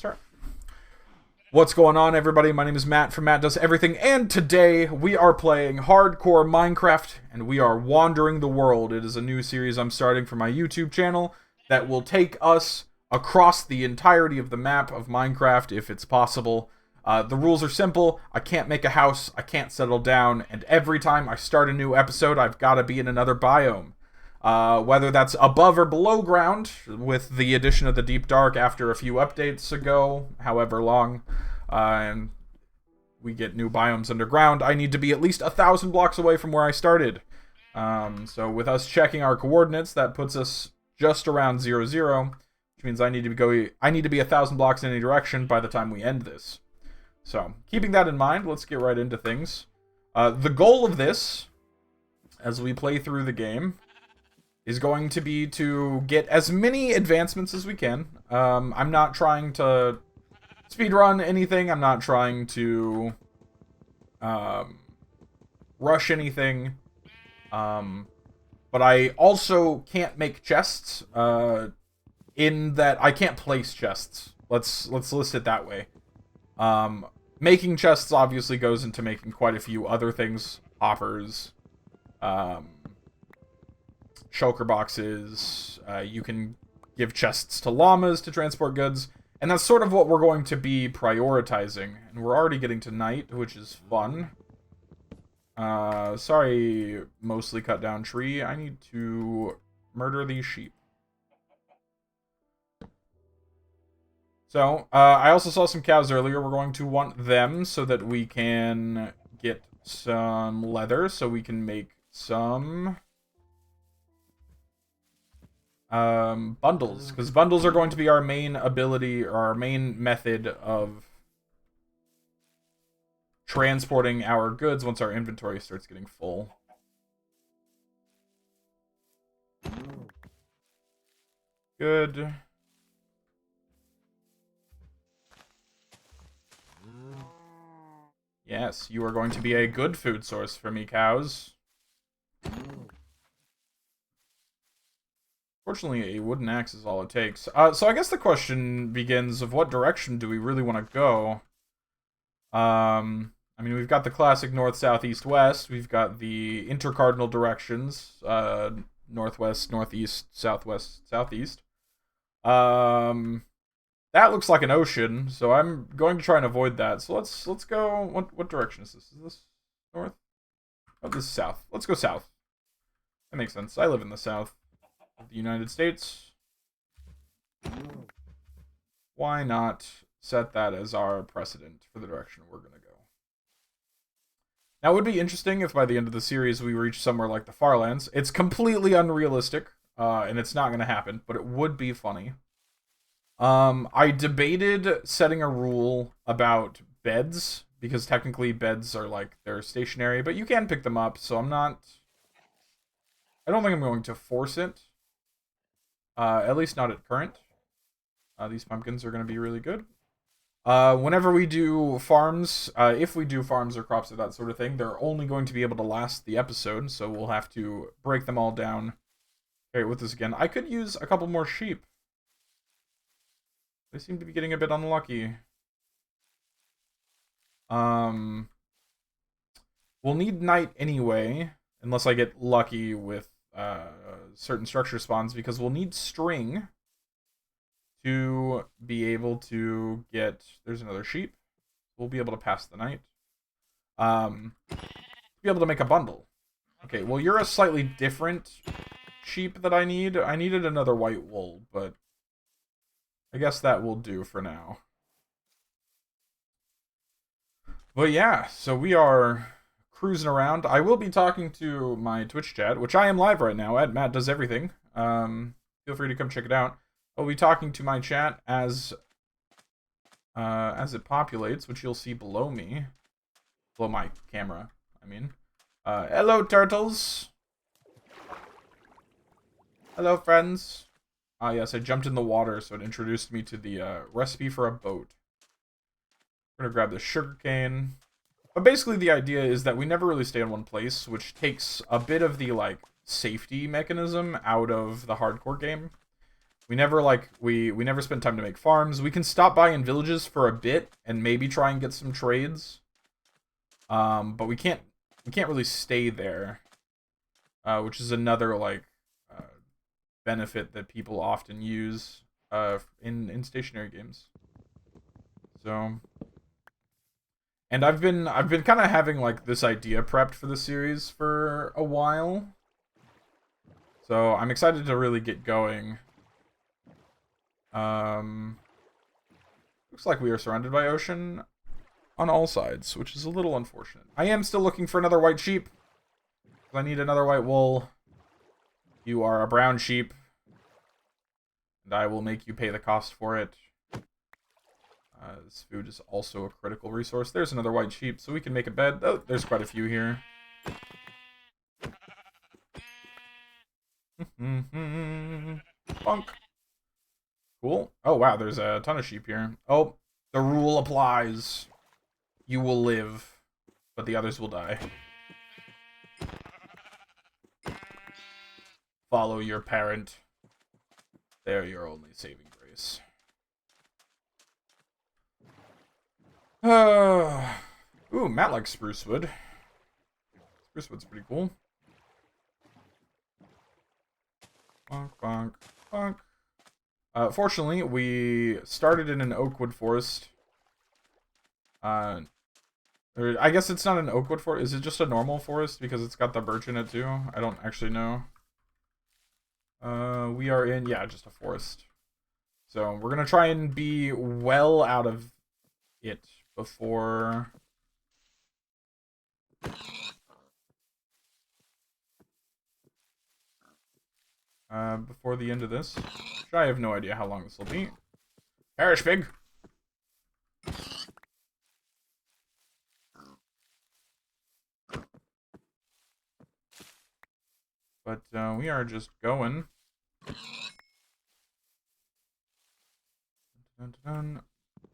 start. What's going on, everybody? My name is Matt from Matt Does Everything, and today we are playing Hardcore Minecraft, and we are wandering the world. It is a new series I'm starting for my YouTube channel that will take us across the entirety of the map of Minecraft, if it's possible. The rules are simple. I can't make a house, I can't settle down, and every time I start a new episode, I've got to be in another biome. Whether that's above or below ground, with the addition of the Deep Dark after a few updates ago, however long, and we get new biomes underground, I need to be at least 1,000 blocks away from where I started. So with us checking our coordinates, that puts us just around 0, 0, which means I need to be 1,000 blocks in any direction by the time we end this. So, keeping that in mind, let's get right into things. The goal of this, as we play through the game, is going to be to get as many advancements as we can. I'm not trying to speedrun anything. I'm not trying to rush anything. But I also can't make chests, in that I can't place chests. Let's list it that way. Making chests obviously goes into making quite a few other things. Hoppers, shulker boxes, you can give chests to llamas to transport goods, and that's sort of what we're going to be prioritizing. And we're already getting to night, which is fun. Sorry, mostly cut down tree. I need to murder these sheep. So, I also saw some cows earlier. We're going to want them so that we can get some leather, so we can make some bundles, because bundles are going to be our main ability, or our main method of transporting our goods once our inventory starts getting full. Good. Yes, you are going to be a good food source for me, cows. Fortunately, a wooden axe is all it takes. So I guess the question begins of what direction do we really want to go? I mean, we've got the classic north, south, east, west. We've got the intercardinal directions, northwest, northeast, southwest, southeast. That looks like an ocean, so I'm going to try and avoid that. So let's go. What direction is this? Is this north? Oh, this is south. Let's go south. That makes sense. I live in the south of the United States. Why not set that as our precedent for the direction we're going to go? Now, it would be interesting if by the end of the series we reach somewhere like the Farlands. It's completely unrealistic, and it's not going to happen, but it would be funny. I debated setting a rule about beds, because technically beds are like, they're stationary, but you can pick them up, so I don't think I'm going to force it. At least not at current. These pumpkins are going to be really good. Whenever we do farms, if we do farms or crops or that sort of thing, they're only going to be able to last the episode, so we'll have to break them all down. Okay, with this again, I could use a couple more sheep. They seem to be getting a bit unlucky. We'll need night anyway, unless I get lucky with certain structure spawns, because we'll need string to be able to get... There's another sheep. We'll be able to pass the night. Be able to make a bundle. Okay, well, you're a slightly different sheep that I need. I needed another white wool, but I guess that will do for now. But yeah, so we are cruising around. I will be talking to my Twitch chat, which I am live right now at Matt Does Everything. Feel free to come check it out. I'll be talking to my chat as it populates, which you'll see below me. Below my camera, I mean. Hello, turtles! Hello, friends! Ah, yes, I jumped in the water, so it introduced me to the recipe for a boat. We're gonna grab the sugarcane. But basically the idea is that we never really stay in one place, which takes a bit of the, like, safety mechanism out of the hardcore game. We never like we never spend time to make farms. We can stop by in villages for a bit and maybe try and get some trades. But we can't really stay there. Which is another like benefit that people often use in stationary games. So, and I've been kind of having like this idea prepped for the series for a while. So I'm excited to really get going. Looks like we are surrounded by ocean on all sides, which is a little unfortunate. I am still looking for another white sheep. I need another white wool. You are a brown sheep. And I will make you pay the cost for it. This food is also a critical resource. There's another white sheep, so we can make a bed. Oh, there's quite a few here. Bonk. Cool. Oh, wow, there's a ton of sheep here. Oh, the rule applies. You will live, but the others will die. Follow your parent. They're your only saving grace. Ooh, Matt likes spruce wood. Spruce wood's pretty cool. Bonk, bonk, bonk. Fortunately, we started in an oakwood forest. Or I guess it's not an oakwood forest. Is it just a normal forest because it's got the birch in it too? I don't actually know. We are in, yeah, just a forest. So we're gonna try and be well out of it before... before the end of this. Which I have no idea how long this will be. Perish, pig! But we are just going. Dun, dun, dun.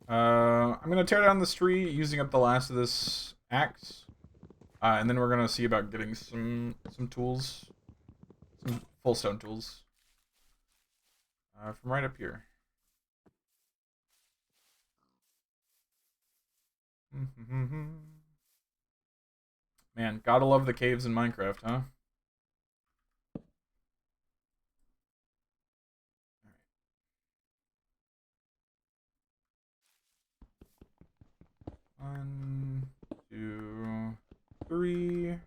I'm gonna tear down this tree using up the last of this axe. And then we're gonna see about getting some tools. Some full stone tools. From right up here. Man, gotta love the caves in Minecraft, huh? One, two, three.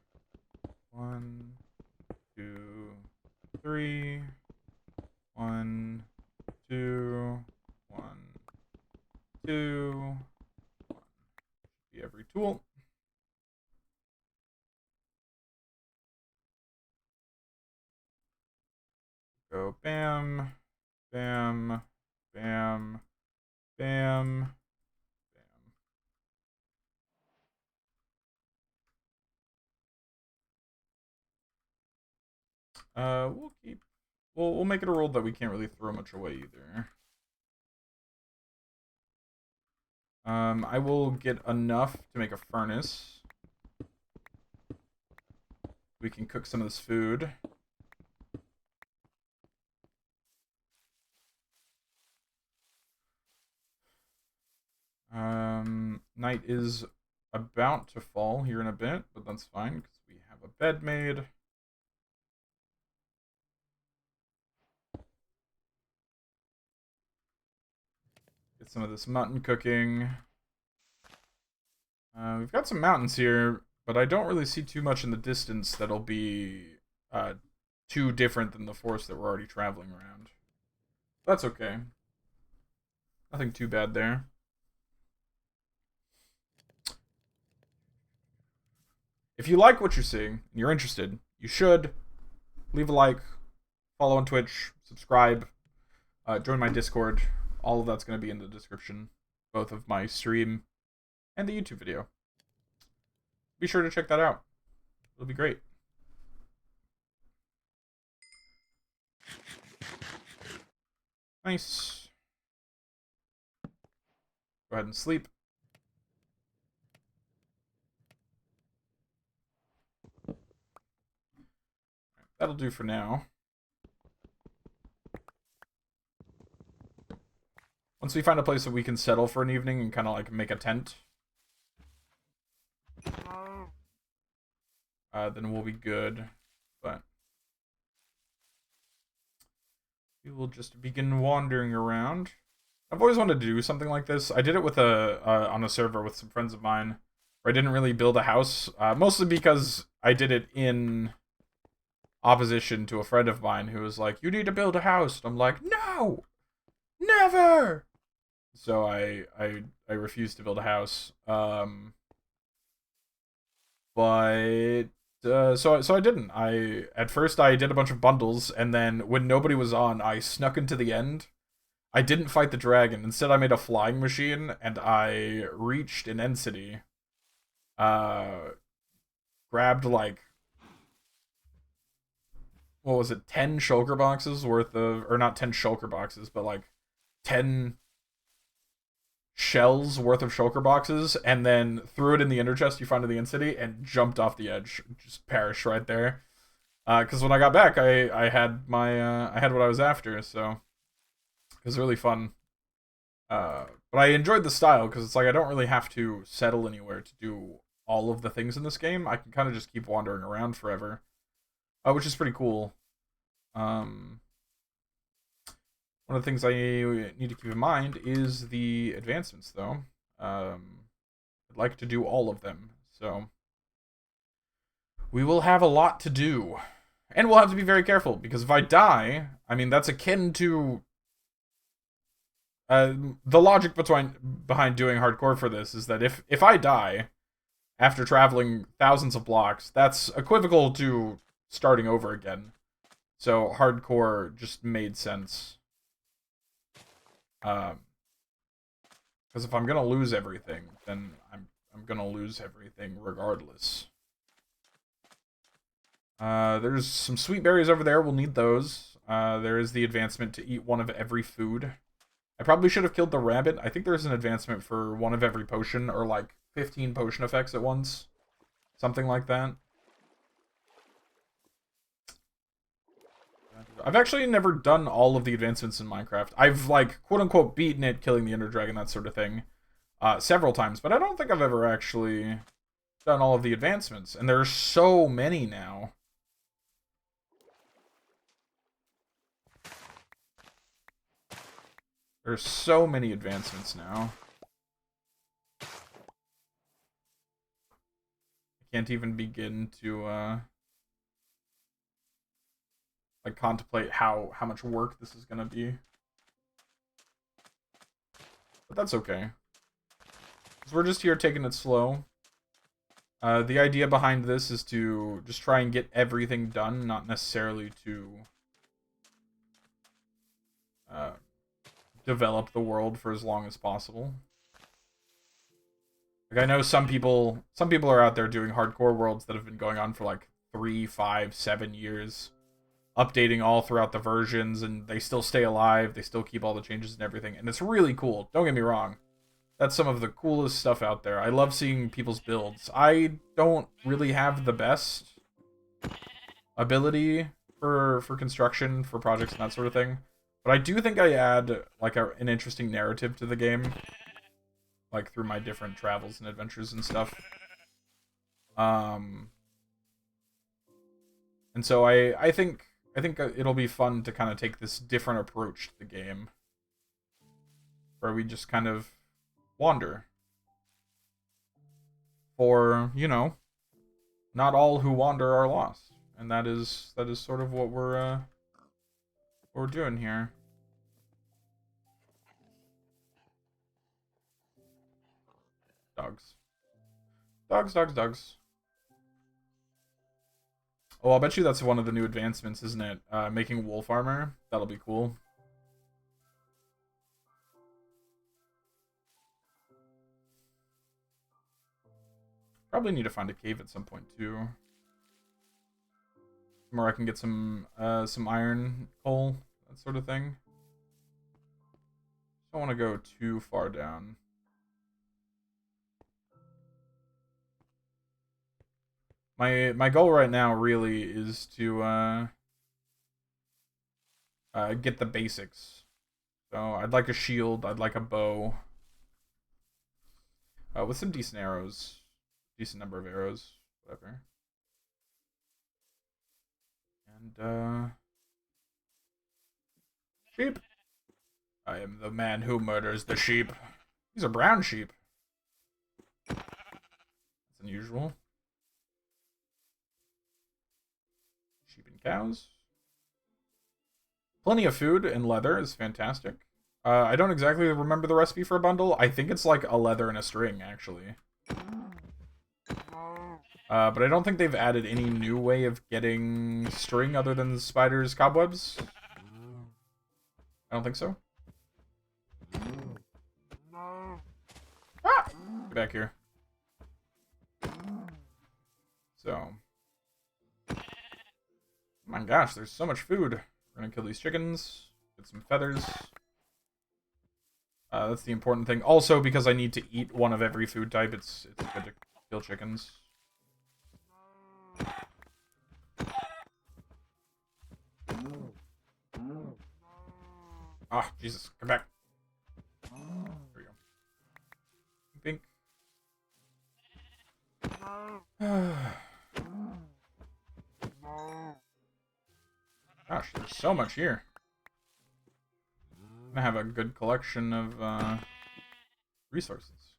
1, 2, 3. 1, 2, 1, 2. 1. Be every tool. Go bam, bam, bam, bam, bam. We'll make it a rule that we can't really throw much away either. I will get enough to make a furnace. We can cook some of this food. Night is about to fall here in a bit, but that's fine because we have a bed made. Get some of this mutton cooking. We've got some mountains here, but I don't really see too much in the distance that'll be too different than the forest that we're already traveling around. That's okay. Nothing too bad there. If you like what you're seeing and you're interested, you should leave a like, follow on Twitch, subscribe, join my Discord. All of that's going to be in the description, both of my stream and the YouTube video. Be sure to check that out. It'll be great. Nice. Go ahead and sleep. That'll do for now. Once we find a place that we can settle for an evening and kind of like make a tent, then we'll be good. But we will just begin wandering around. I've always wanted to do something like this. I did it with on a server with some friends of mine, where I didn't really build a house, mostly because I did it in opposition to a friend of mine who was like, "You need to build a house." And I'm like, "No, never." So I refused to build a house. But so I didn't. At first I did a bunch of bundles, and then when nobody was on, I snuck into the end. I didn't fight the dragon. Instead, I made a flying machine, and I reached an end city. Grabbed like, what was it, 10 shulker boxes worth of, or not 10 shulker boxes, but like 10 shells worth of shulker boxes, and then threw it in the inner chest you find in the end city, and jumped off the edge, just perished right there. Because when I got back, I had my I had what I was after, so it was really fun. But I enjoyed the style because it's like I don't really have to settle anywhere to do all of the things in this game. I can kind of just keep wandering around forever, which is pretty cool. One of the things I need to keep in mind is the advancements, though. I'd like to do all of them, so we will have a lot to do. And we'll have to be very careful, because if I die, I mean, that's akin to... the logic behind doing hardcore for this is that if I die after traveling thousands of blocks, that's equivocal to starting over again. So hardcore just made sense. Because if I'm gonna lose everything, then I'm gonna lose everything regardless. There's some sweet berries over there. We'll need those. There is the advancement to eat one of every food. I probably should have killed the rabbit. I think there's an advancement for one of every potion, or like 15 potion effects at once. Something like that. I've actually never done all of the advancements in Minecraft. I've, like, quote-unquote beaten it, killing the Ender Dragon, that sort of thing, several times, but I don't think I've ever actually done all of the advancements, and there's so many now. There's so many advancements now. I can't even begin to, like, contemplate how much work this is gonna be. But that's okay. Because we're just here taking it slow. The idea behind this is to just try and get everything done, not necessarily to develop the world for as long as possible. Like, I know some people are out there doing hardcore worlds that have been going on for like 3, 5, 7 years, updating all throughout the versions, and they still stay alive, they still keep all the changes and everything, and it's really cool. Don't get me wrong. That's some of the coolest stuff out there. I love seeing people's builds. I don't really have the best ability for construction, for projects and that sort of thing. But I do think I add like an interesting narrative to the game, like through my different travels and adventures and stuff. And so I think it'll be fun to kind of take this different approach to the game, where we just kind of wander. For, you know, not all who wander are lost, and that is sort of what we're doing here. Dogs. Dogs. Oh, I'll bet you that's one of the new advancements, isn't it? Making wolf armor. That'll be cool. Probably need to find a cave at some point, too. Where I can get some iron coal, that sort of thing. Don't want to go too far down. My goal right now really is to get the basics. So I'd like a shield. I'd like a bow. With some decent arrows. Decent number of arrows. Whatever. And, sheep. I am the man who murders the sheep. These are brown sheep. That's unusual. Sheep and cows. Plenty of food and leather is fantastic. I don't exactly remember the recipe for a bundle. I think it's like a leather and a string, actually. But I don't think they've added any new way of getting string other than the spider's cobwebs. I don't think so. Ah! Get back here. So. Oh my gosh, there's so much food. We're gonna kill these chickens. Get some feathers. That's the important thing. Also, because I need to eat one of every food type, it's good to kill chickens. Ah, Jesus, come back. There we go. Pink. Gosh, there's so much here. I'm gonna have a good collection of resources.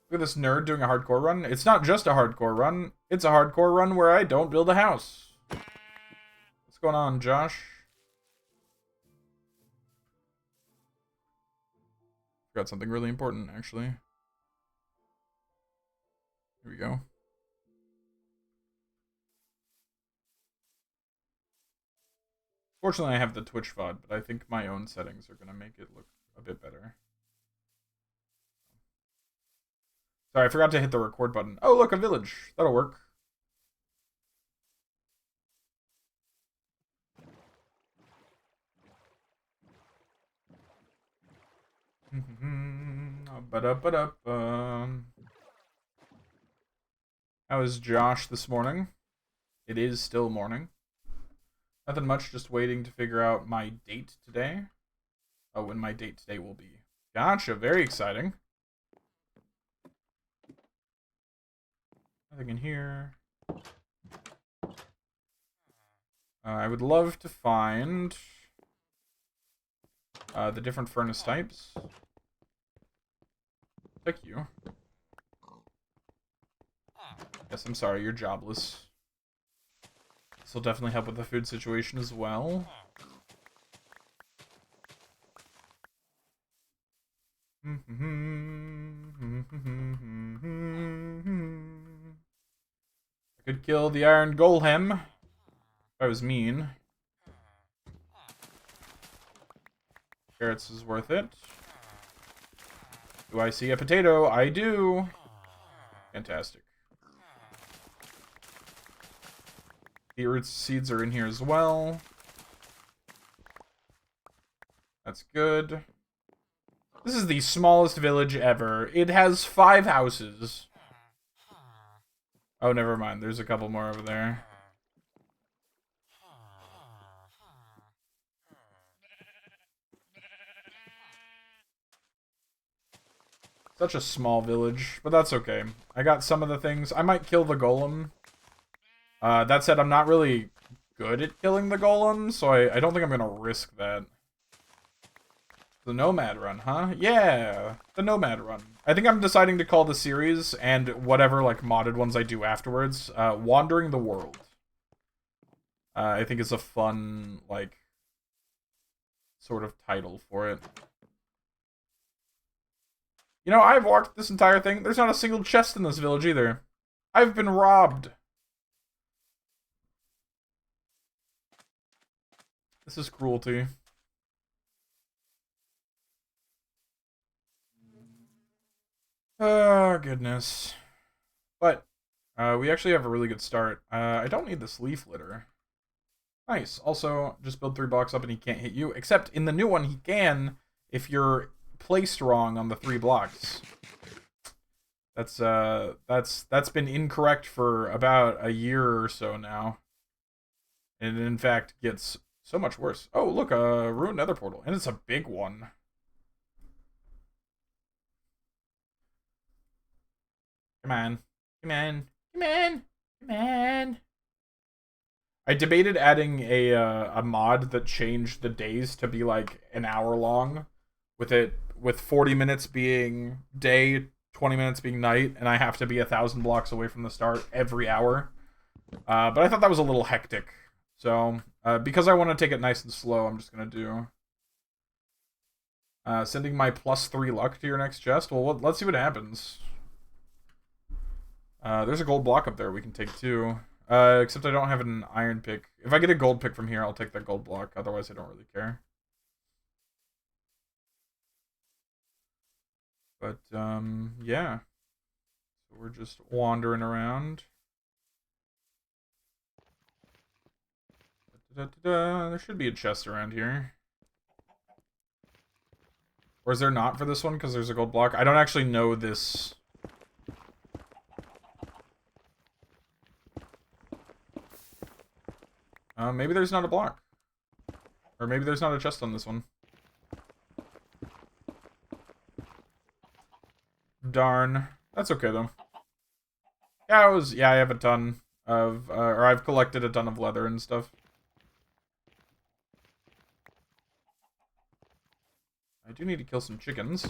Look at this nerd doing a hardcore run. It's not just a hardcore run. It's a hardcore run where I don't build a house. What's going on, Josh? Got something really important, actually. Here we go. Fortunately, I have the Twitch VOD, but I think my own settings are going to make it look a bit better. Sorry, I forgot to hit the record button. Oh, look, a village. That'll work. How is Josh this morning? It is still morning. Nothing much, just waiting to figure out my date today. Oh, when my date today will be. Gotcha, very exciting. Nothing in here. I would love to find the different furnace types. Thank you. Yes, I'm sorry, you're jobless. This will definitely help with the food situation as well. I could kill the Iron Golem if I was mean. Carrots is worth it. Do I see a potato? I do. Fantastic. Beetroot seeds are in here as well. That's good. This is the smallest village ever. It has 5 houses. Oh, never mind. There's a couple more over there. Such a small village, but that's okay. I got some of the things. I might kill the golem. That said, I'm not really good at killing the golem, so I don't think I'm gonna risk that. The Nomad Run, huh? Yeah, the Nomad Run. I think I'm deciding to call the series, and whatever, like, modded ones I do afterwards, Wandering the World. I think it's a fun, like, sort of title for it. You know, I've walked this entire thing. There's not a single chest in this village either. I've been robbed. This is cruelty. Oh, goodness. But, we actually have a really good start. I don't need this leaf litter. Nice. Also, just build 3 blocks up and he can't hit you. Except, in the new one, he can if you're placed wrong on the 3 blocks. That's been incorrect for about a year or so now. And it in fact gets so much worse. Oh, look, a ruined nether portal. And it's a big one. Come on. Come on. Come on. Come on. I debated adding a mod that changed the days to be like an hour long, with 40 minutes being day, 20 minutes being night, and I have to be 1,000 blocks away from the start every hour. But I thought that was a little hectic. So, because I want to take it nice and slow, I'm just going to do... sending my +3 luck to your next chest. Well, let's see what happens. There's a gold block up there we can take too. Except I don't have an iron pick. If I get a gold pick from here, I'll take that gold block. Otherwise, I don't really care. But, yeah. So we're just wandering around. There should be a chest around here. Or is there not for this one because there's a gold block? I don't actually know this. Maybe there's not a block. Or maybe there's not a chest on this one. Darn. That's okay, though. Yeah, I have a ton of... or I've collected a ton of leather and stuff. I do need to kill some chickens. So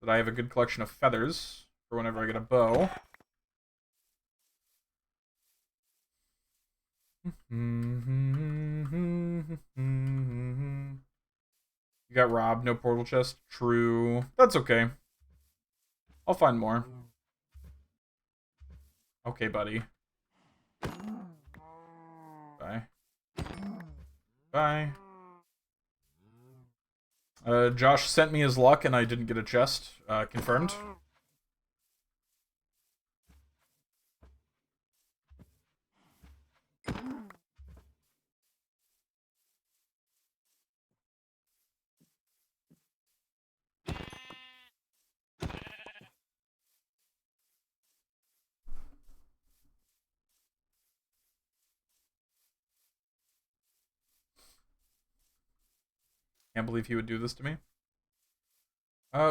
that I have a good collection of feathers for whenever I get a bow. You got robbed, no portal chest. True. That's okay. I'll find more. Okay, buddy. Bye. Bye. Josh sent me his luck and I didn't get a chest. Confirmed. Can't believe he would do this to me.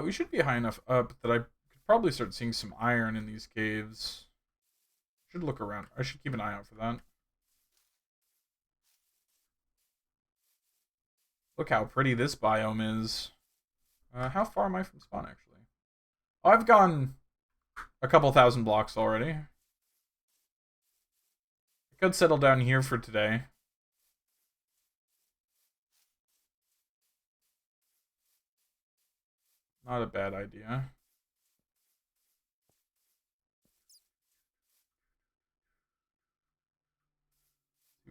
We should be high enough up that I could probably start seeing some iron in these caves. Should look around. I should keep an eye out for that. Look how pretty this biome is. How far am I from spawn, actually? Oh, I've gone a couple thousand blocks already. I could settle down here for today. Not a bad idea.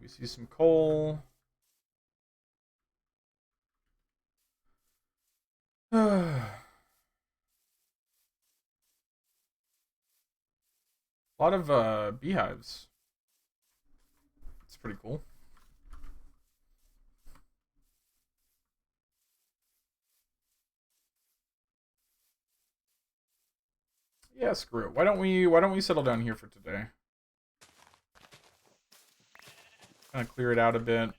We see some coal. A lot of beehives. It's pretty cool. Yeah, screw it. Why don't we settle down here for today? Kind of clear it out a bit.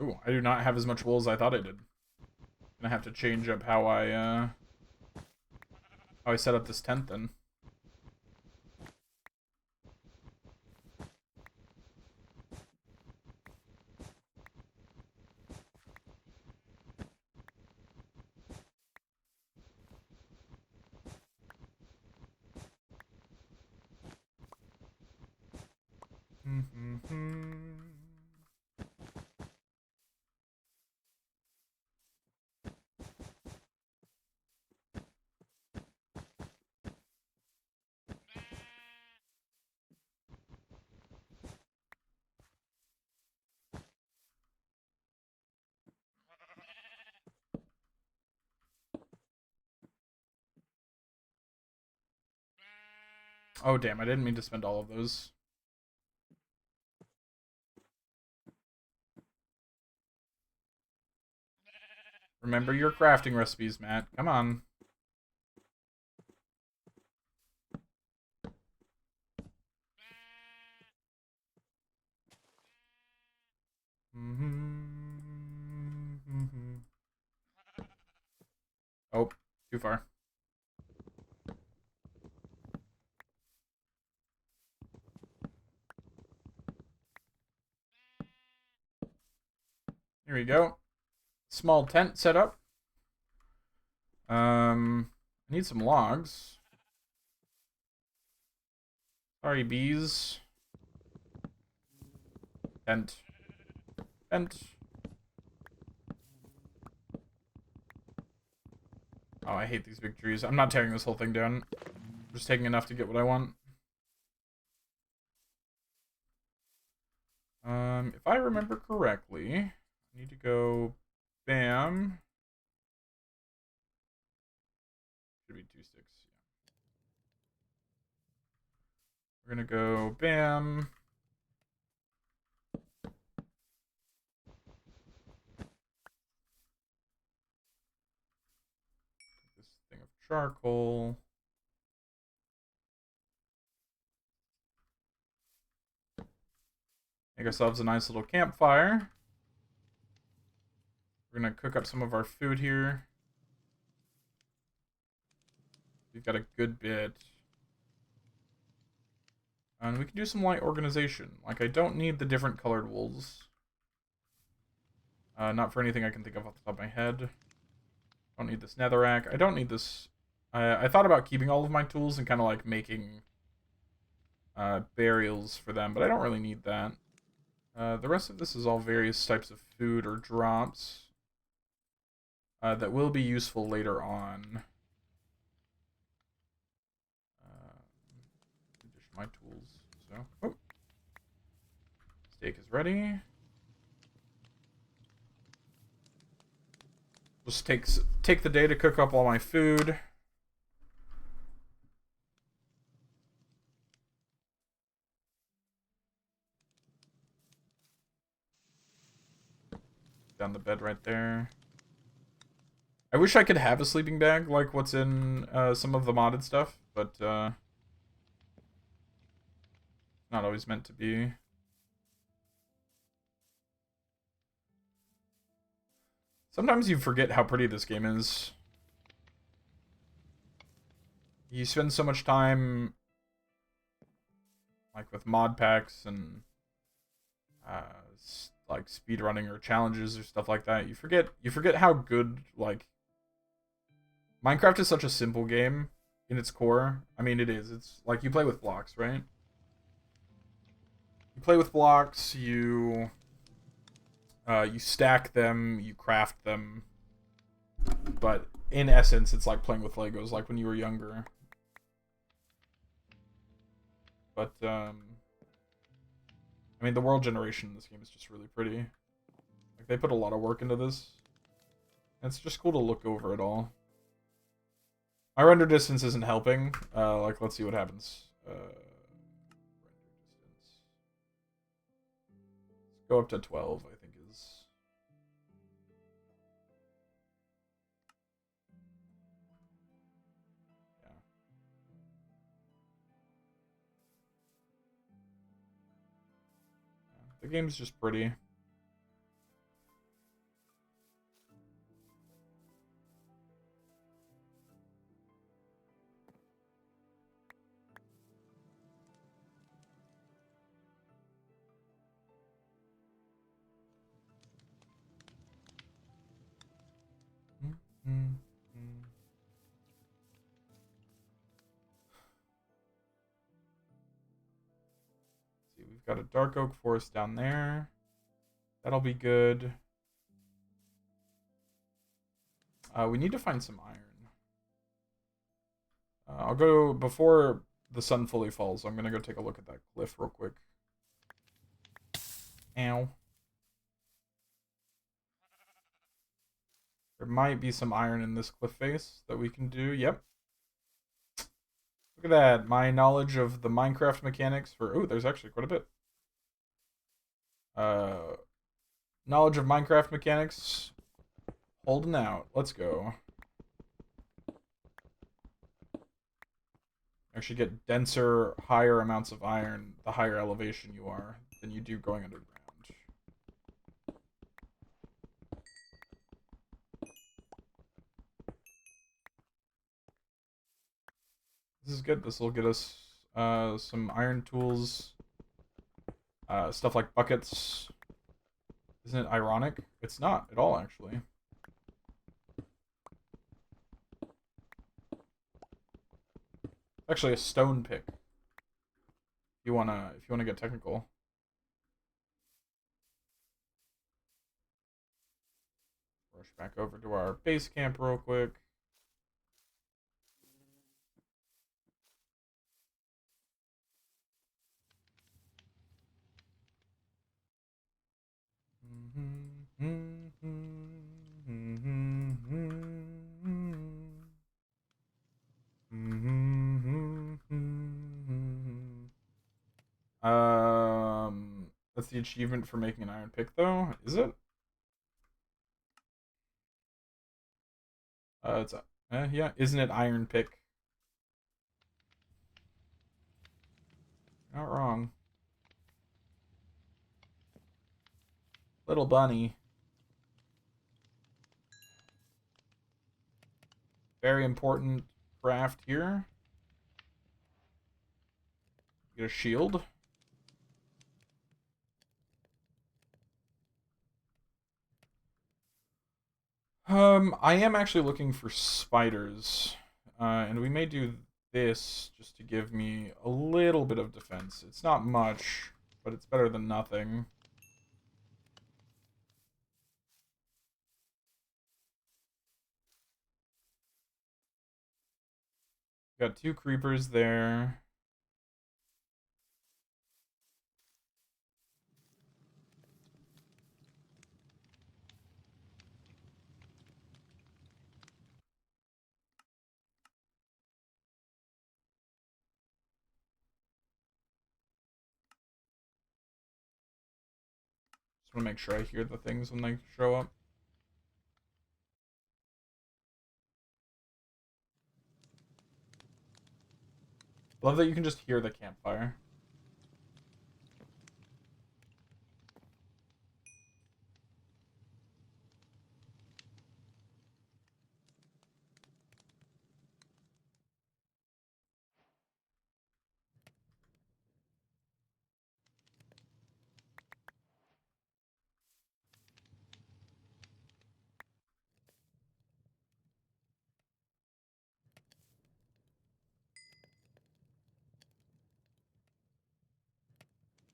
Ooh, I do not have as much wool as I thought I did. Gonna have to change up how I set up this tent then. Oh, damn, I didn't mean to spend all of those. Remember your crafting recipes, Matt. Come on. Oh, too far. Here we go. Small tent set up. I need some logs. Sorry, bees. Tent. Tent. Oh, I hate these big trees. I'm not tearing this whole thing down. I'm just taking enough to get what I want. If I remember correctly, I need to go bam. Should be 2 sticks. Yeah. We're gonna go bam. This thing of charcoal. Make ourselves a nice little campfire. We're gonna cook up some of our food here. We've got a good bit. And we can do some light organization. Like, I don't need the different colored wools. Not for anything I can think of off the top of my head. Don't need this netherrack. I don't need this. I thought about keeping all of my tools and kind of like making burials for them, but I don't really need that. The rest of this is all various types of food or drops that will be useful later on. My tools. So, oh. Steak is ready. Just take the day to cook up all my food. Down the bed right there. I wish I could have a sleeping bag like what's in some of the modded stuff, but not always meant to be. Sometimes you forget how pretty this game is. You spend so much time like with mod packs and like speedrunning or challenges or stuff like that. You forget how good like Minecraft is such a simple game in its core. I mean, it is. It's like you play with blocks, right? You play with blocks, you stack them, you craft them. But in essence, it's like playing with Legos like when you were younger. But I mean, the world generation in this game is just really pretty. Like, they put a lot of work into this. And it's just cool to look over it all. My render distance isn't helping. Like, let's see what happens. Render distance. Let's go up to 12, I think is. Yeah. The game's just pretty. See, we've got a dark oak forest down there. That'll be good. We need to find some iron. I'll go before the sun fully falls. I'm gonna go take a look at that cliff real quick. Ow. There might be some iron in this cliff face that we can do. Yep. Look at that. My knowledge of the Minecraft mechanics for... Oh, there's actually quite a bit. Knowledge of Minecraft mechanics. Holding out. Let's go. Actually get denser, higher amounts of iron the higher elevation you are than you do going underground. This is good. This will get us some iron tools. Stuff like buckets. Isn't it ironic? It's not at all, actually. Actually, a stone pick. If you wanna get technical. Rush back over to our base camp real quick. That's the achievement for making an iron pick, though. Is it? It's yeah. Isn't it iron pick? Not wrong. Little bunny. Very important craft here. Get a shield. I am actually looking for spiders. And we may do this just to give me a little bit of defense. It's not much, but it's better than nothing. Got 2 creepers there. Just want to make sure I hear the things when they show up. Love that you can just hear the campfire.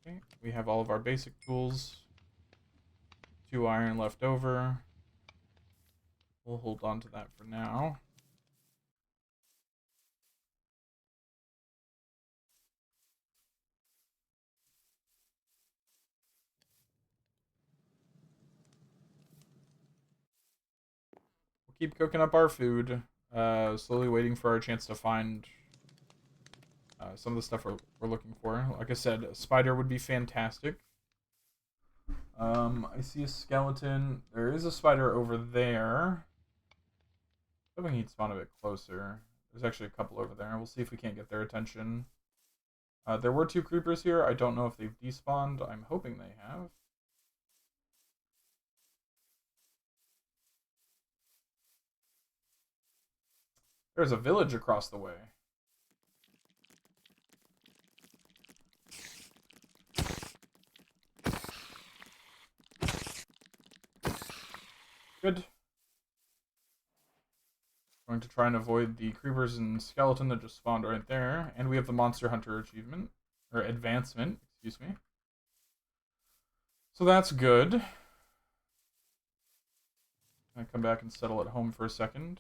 Okay, we have all of our basic tools. 2 iron left over. We'll hold on to that for now. We'll keep cooking up our food. Slowly waiting for our chance to find some of the stuff we're looking for. Like I said, a spider would be fantastic. I see a skeleton. There is a spider over there. I think he'd spawn a bit closer. There's actually a couple over there. We'll see if we can't get their attention. There were 2 creepers here. I don't know if they've despawned. I'm hoping they have. There's a village across the way. Good. Going to try and avoid the creepers and skeleton that just spawned right there. And we have the Monster Hunter achievement. Or advancement, excuse me. So that's good. I'm gonna come back and settle at home for a second.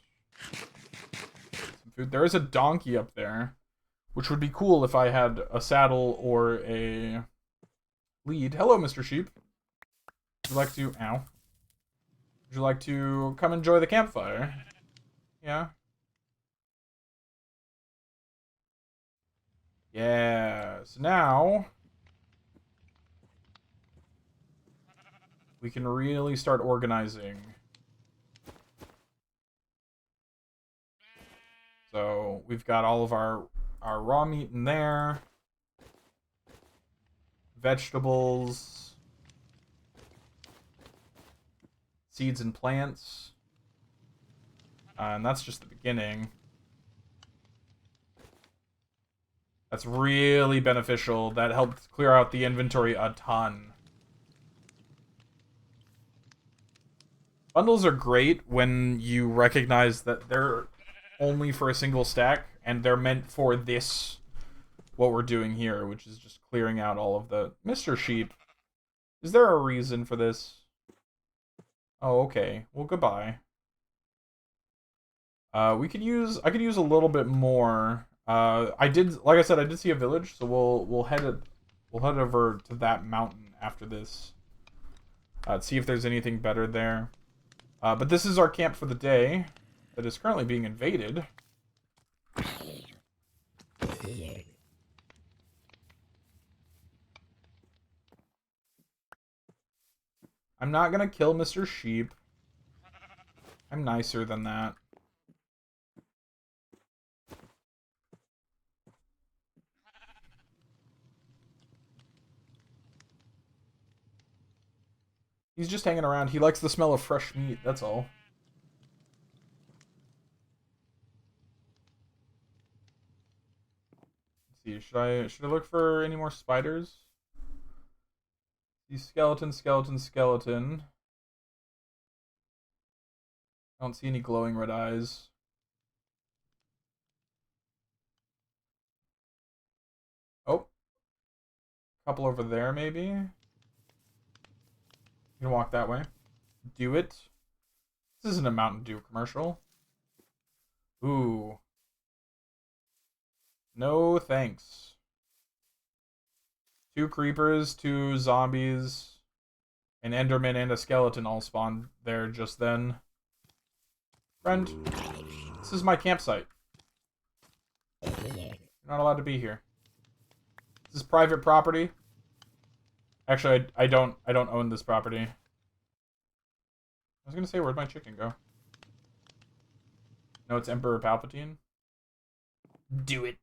Some food. There is a donkey up there, which would be cool if I had a saddle or a lead. Hello, Mr. Sheep. Would you like to... Ow. Would you like to come enjoy the campfire? Yeah? Yeah, so now we can really start organizing. So we've got all of our raw meat in there. Vegetables. Seeds and plants. And that's just the beginning. That's really beneficial. That helped clear out the inventory a ton. Bundles are great when you recognize that they're only for a single stack, and they're meant for this, what we're doing here, which is just clearing out all of the... Mr. Sheep, is there a reason for this? Oh, okay. Well, goodbye. I could use a little bit more. Like I said, I did see a village, so we'll head over to that mountain after this. See if there's anything better there. But this is our camp for the day that is currently being invaded. I'm not gonna kill Mr. Sheep. I'm nicer than that. He's just hanging around. He likes the smell of fresh meat, that's all. Let's see, should I look for any more spiders? These skeleton. I don't see any glowing red eyes. Oh. Couple over there, maybe? You can walk that way. Do it. This isn't a Mountain Dew commercial. Ooh. No thanks. 2 creepers, 2 zombies, an enderman, and a skeleton all spawned there just then. Friend, this is my campsite. You're not allowed to be here. This is private property. Actually, I don't own this property. I was gonna say, where'd my chicken go? No, it's Emperor Palpatine. Do it.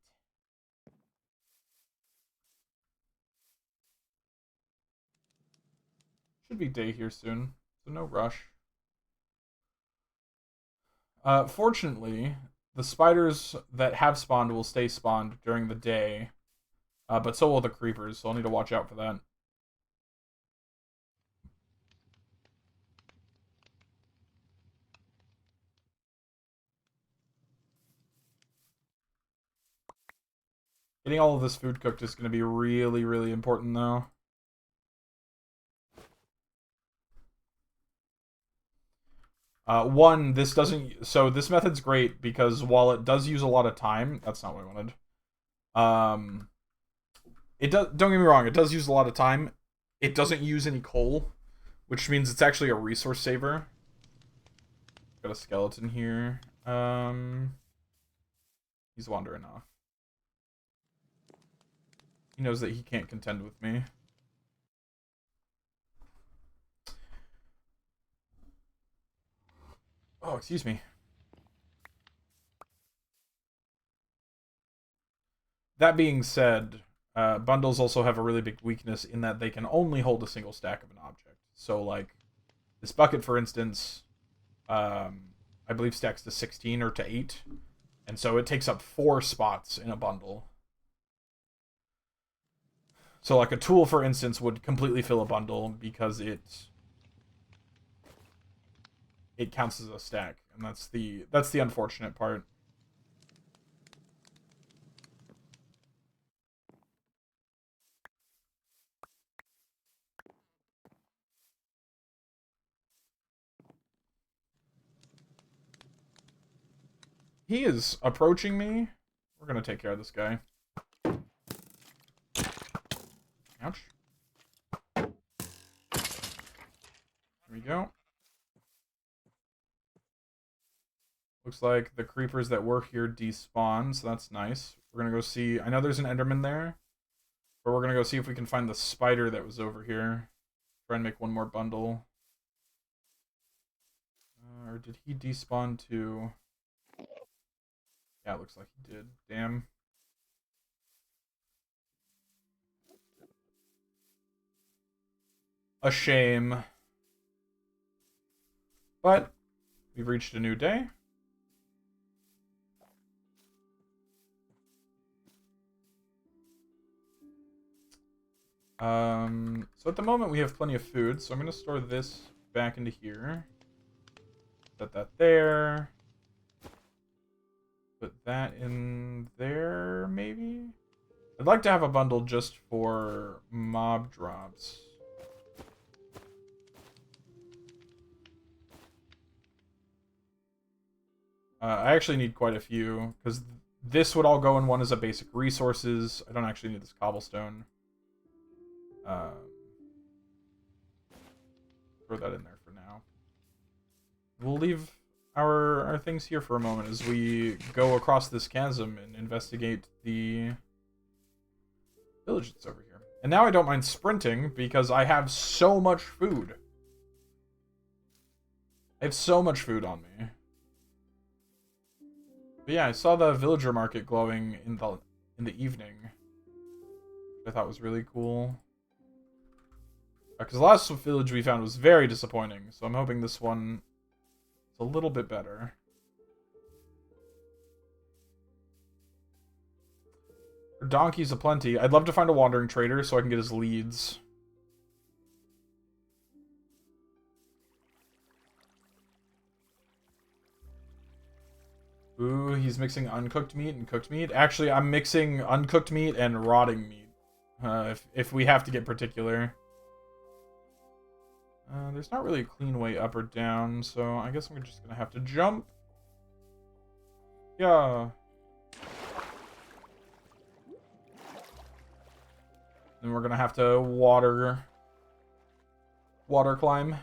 Should be day here soon, so no rush. Fortunately, the spiders that have spawned will stay spawned during the day, but so will the creepers, so I'll need to watch out for that. Getting all of this food cooked is going to be really, really important, though. One, this doesn't... So this method's great because while it does use a lot of time... That's not what I wanted. It does... Don't get me wrong, it does use a lot of time. It doesn't use any coal, which means it's actually a resource saver. Got a skeleton here. He's wandering off. He knows that he can't contend with me. Oh, excuse me. That being said, bundles also have a really big weakness in that they can only hold a single stack of an object. So, like, this bucket, for instance, I believe stacks to 16 or to 8. And so it takes up 4 spots in a bundle. So, like, a tool, for instance, would completely fill a bundle because it counts as a stack, and that's the unfortunate part. He is approaching me. We're gonna take care of this guy. Ouch. There we go. Looks like the creepers that were here despawned, so that's nice. We're gonna go see. I know there's an Enderman there, but we're gonna go see if we can find the spider that was over here. Try and make one more bundle. Or did he despawn too? Yeah, it looks like he did. Damn. A shame. But we've reached a new day. So at the moment we have plenty of food, so I'm gonna store this back into here. Put that there. Put that in there, maybe? I'd like to have a bundle just for mob drops. I actually need quite a few, because this would all go in one as a basic resources. I don't actually need this cobblestone. Throw that in there for now. We'll leave our things here for a moment as we go across this chasm and investigate the village that's over here. And now I don't mind sprinting because I have so much food. I have so much food on me. But yeah, I saw the villager market glowing in the evening, which I thought was really cool. Because the last village we found was very disappointing, so I'm hoping this one is a little bit better. Donkeys aplenty. I'd love to find a wandering trader so I can get his leads. Ooh, he's mixing uncooked meat and cooked meat. Actually, I'm mixing uncooked meat and rotting meat. If we have to get particular. There's not really a clean way up or down, so I guess I'm just gonna have to jump. Yeah. Then we're gonna have to water climb.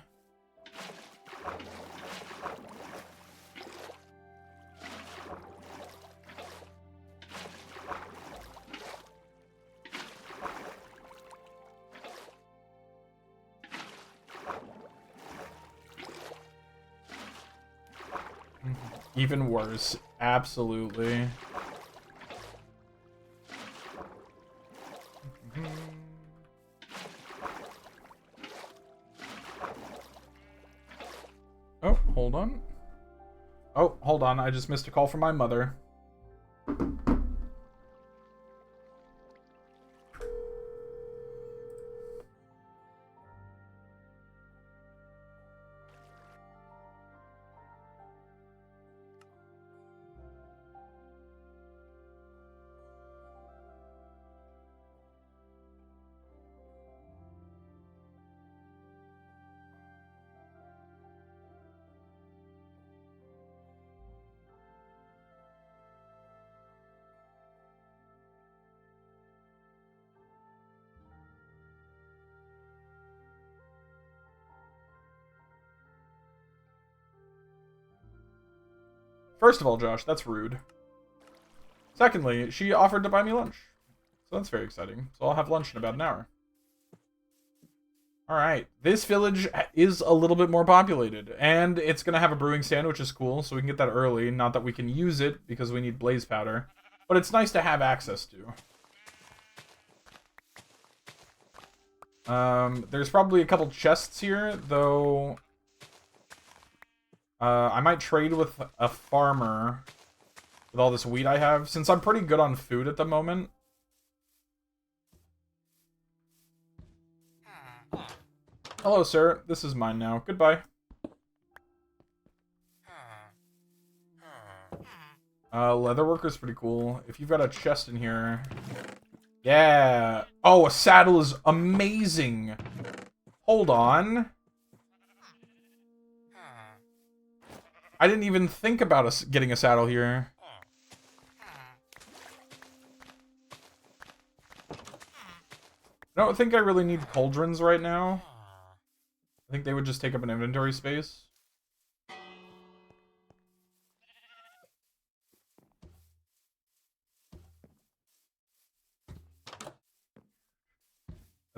Even worse. Absolutely. Oh, hold on. Oh, hold on. I just missed a call from my mother. First of all, Josh, that's rude. Secondly, she offered to buy me lunch. So that's very exciting. So I'll have lunch in about an hour. Alright, this village is a little bit more populated. And it's going to have a brewing stand, which is cool. So we can get that early. Not that we can use it, because we need blaze powder. But it's nice to have access to. There's probably a couple chests here, though... I might trade with a farmer with all this wheat I have, since I'm pretty good on food at the moment. Hello, sir. This is mine now. Goodbye. Leatherworker's pretty cool. If you've got a chest in here... Yeah! Oh, a saddle is amazing! Hold on. I didn't even think about us getting a saddle here. I don't think I really need cauldrons right now. I think they would just take up an inventory space.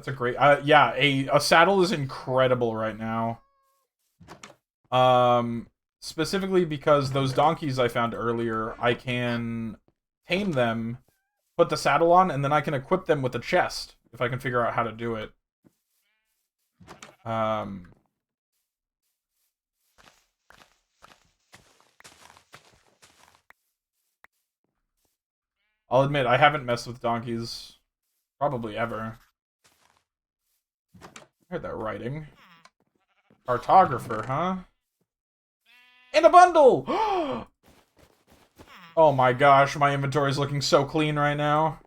That's a great... yeah, a saddle is incredible right now. Specifically because those donkeys I found earlier, I can tame them, put the saddle on, and then I can equip them with a chest, if I can figure out how to do it. I'll admit, I haven't messed with donkeys probably ever. I heard that writing. Cartographer, huh? In a bundle! Oh my gosh, my inventory is looking so clean right now.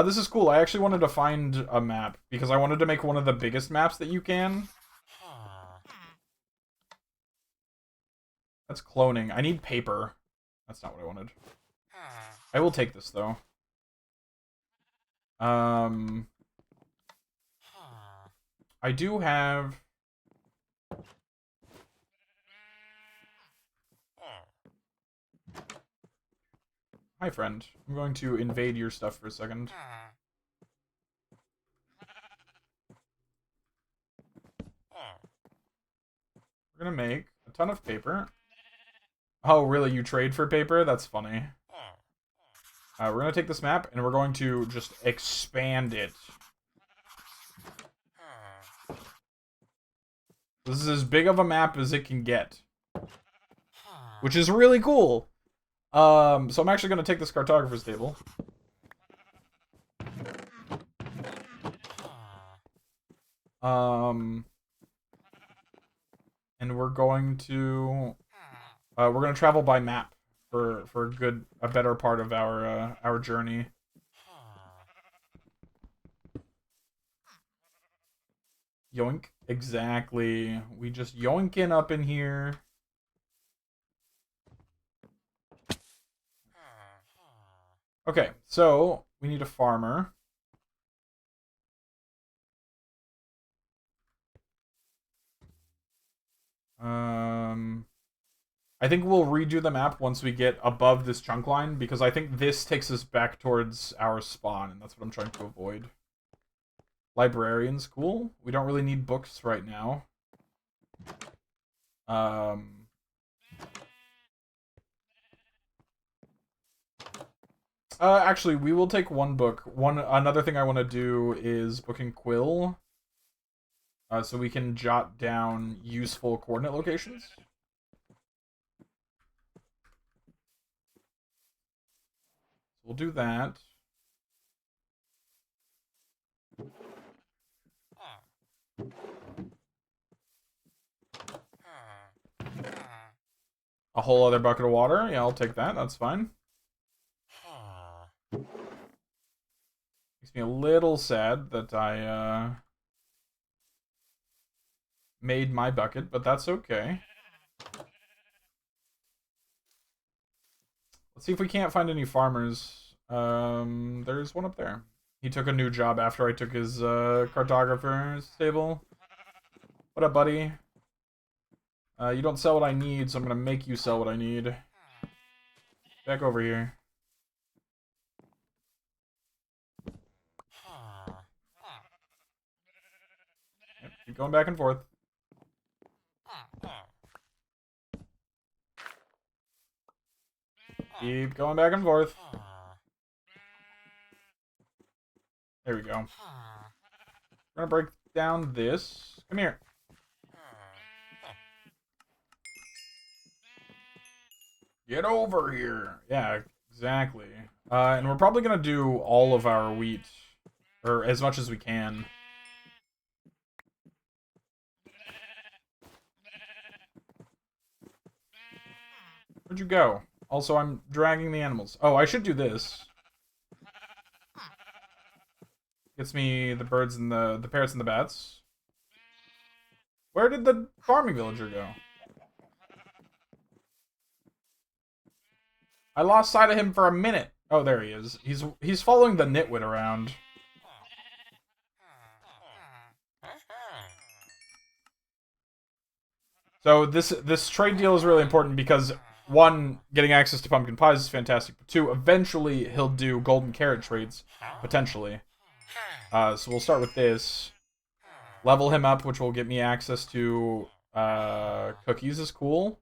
This is cool. I actually wanted to find a map, because I wanted to make one of the biggest maps that you can. That's cloning. I need paper. That's not what I wanted. I will take this, though. I do have... Hi, friend. I'm going to invade your stuff for a second. We're gonna make a ton of paper. Oh, really? You trade for paper? That's funny. We're gonna take this map, and we're going to just expand it. This is as big of a map as it can get. Which is really cool. So I'm actually going to take this cartographer's table. And we're going to travel by map for a better part of our journey. Yoink. Exactly. We just yoinking up in here. Okay, so we need a farmer. I think we'll redo the map once we get above this chunk line, because I think this takes us back towards our spawn, and that's what I'm trying to avoid. Librarians, cool. We don't really need books right now. Actually, we will take one book. Another thing I want to do is book and quill. So we can jot down useful coordinate locations. We'll do that. A whole other bucket of water? Yeah, I'll take that. That's fine. Makes me a little sad that I made my bucket, but that's okay. Let's see if we can't find any farmers. There's one up there. He took a new job after I took his cartographer's table. What up, buddy? You don't sell what I need, so I'm gonna make you sell what I need. Back over here. Yep, keep going back and forth. Keep going back and forth. There we go. We're gonna break down this. Come here. Get over here. Yeah, exactly. And we're probably gonna do all of our wheat, or as much as we can. Where'd you go? Also, I'm dragging the animals. Oh, I should do this. Gets me the birds and the parrots and the bats. Where did the farming villager go? I lost sight of him for a minute. Oh, there he is. He's following the nitwit around. So this trade deal is really important because one, getting access to pumpkin pies is fantastic, but two, eventually he'll do golden carrot trades, potentially. So we'll start with this. Level him up, which will get me access to cookies is cool.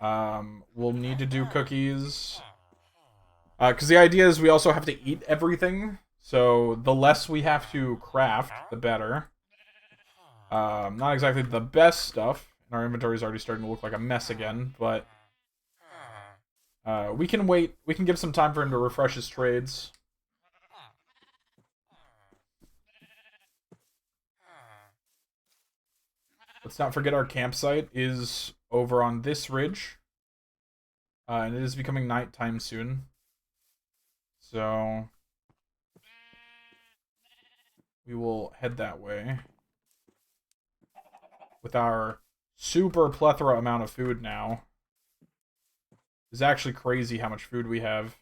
We'll need to do cookies. Because the idea is we also have to eat everything. So the less we have to craft, the better. Not exactly the best stuff. Our inventory is already starting to look like a mess again, but we can wait. We can give some time for him to refresh his trades. Let's not forget our campsite is over on this ridge. And it is becoming nighttime soon. So we will head that way. With our super plethora amount of food now. It's actually crazy how much food we have.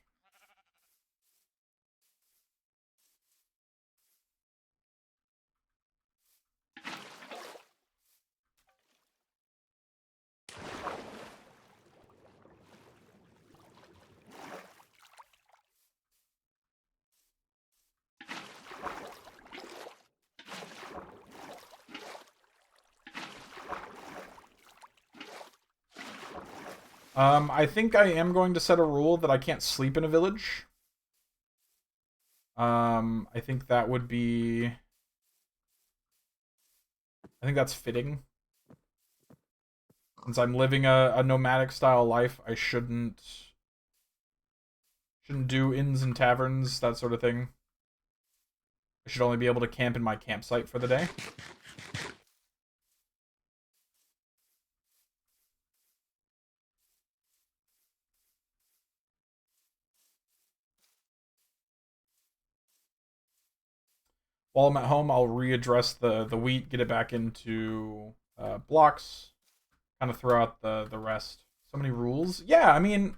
I think I am going to set a rule that I can't sleep in a village. I think that would be... I think that's fitting. Since I'm living a nomadic style life, I shouldn't do inns and taverns, that sort of thing. I should only be able to camp in my campsite for the day. While I'm at home, I'll readdress the wheat, get it back into blocks, kind of throw out the rest. So many rules. Yeah, I mean,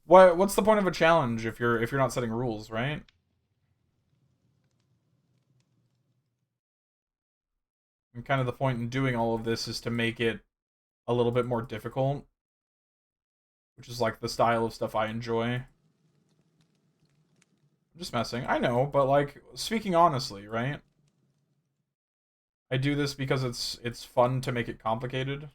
what's the point of a challenge if you're not setting rules, right? And kind of the point in doing all of this is to make it a little bit more difficult, which is like the style of stuff I enjoy. I'm just messing. I know, but like speaking honestly, right? I do this because it's fun to make it complicated.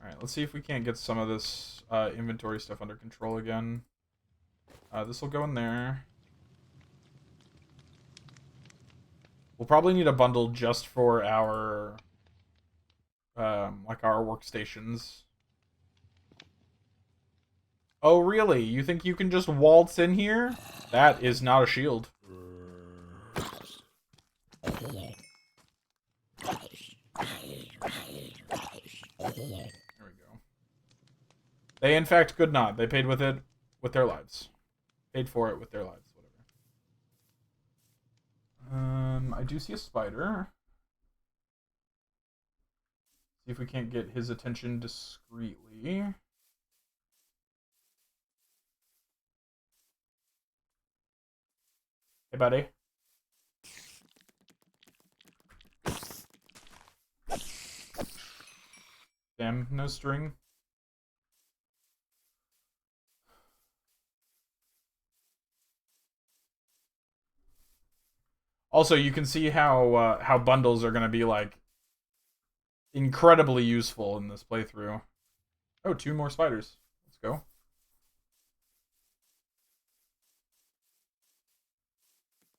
Alright, let's see if we can't get some of this inventory stuff under control again. This will go in there. We'll probably need a bundle just for our like our workstations. Oh really? You think you can just waltz in here? That is not a shield. There we go. They in fact could not. They paid with it with their lives. Paid for it with their lives, whatever. I do see a spider. See if we can't get his attention discreetly. Hey, buddy. Damn, no string. Also, you can see how bundles are gonna be like incredibly useful in this playthrough. Oh, 2 more spiders. Let's go.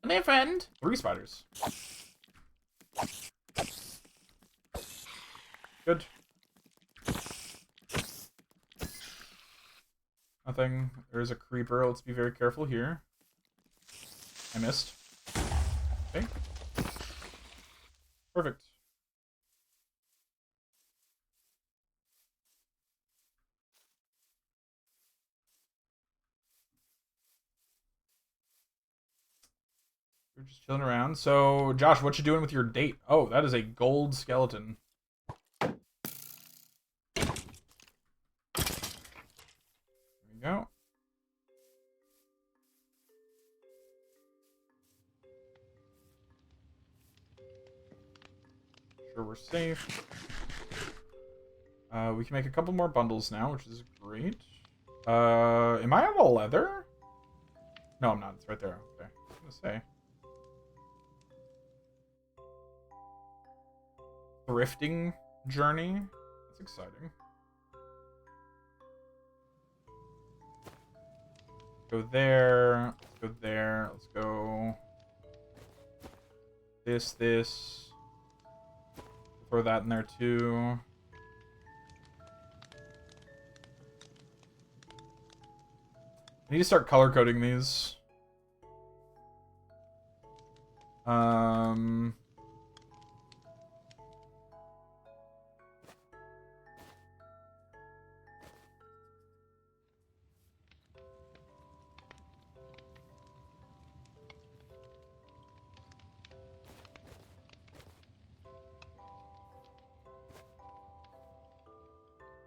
Come here, friend. 3 spiders. Good. Nothing. There's a creeper. Let's be very careful here. I missed. Okay. Perfect. We're just chilling around. So, Josh, what you doing with your date? Oh, that is a gold skeleton. There we go. we're safe. We can make a couple more bundles now, which is great. Am I out of leather? No, I'm not. It's right there. Okay. I was gonna say. Thrifting journey. That's exciting. Go there. Let's go there. Let's go. This. Throw that in there too. I need to start color coding these.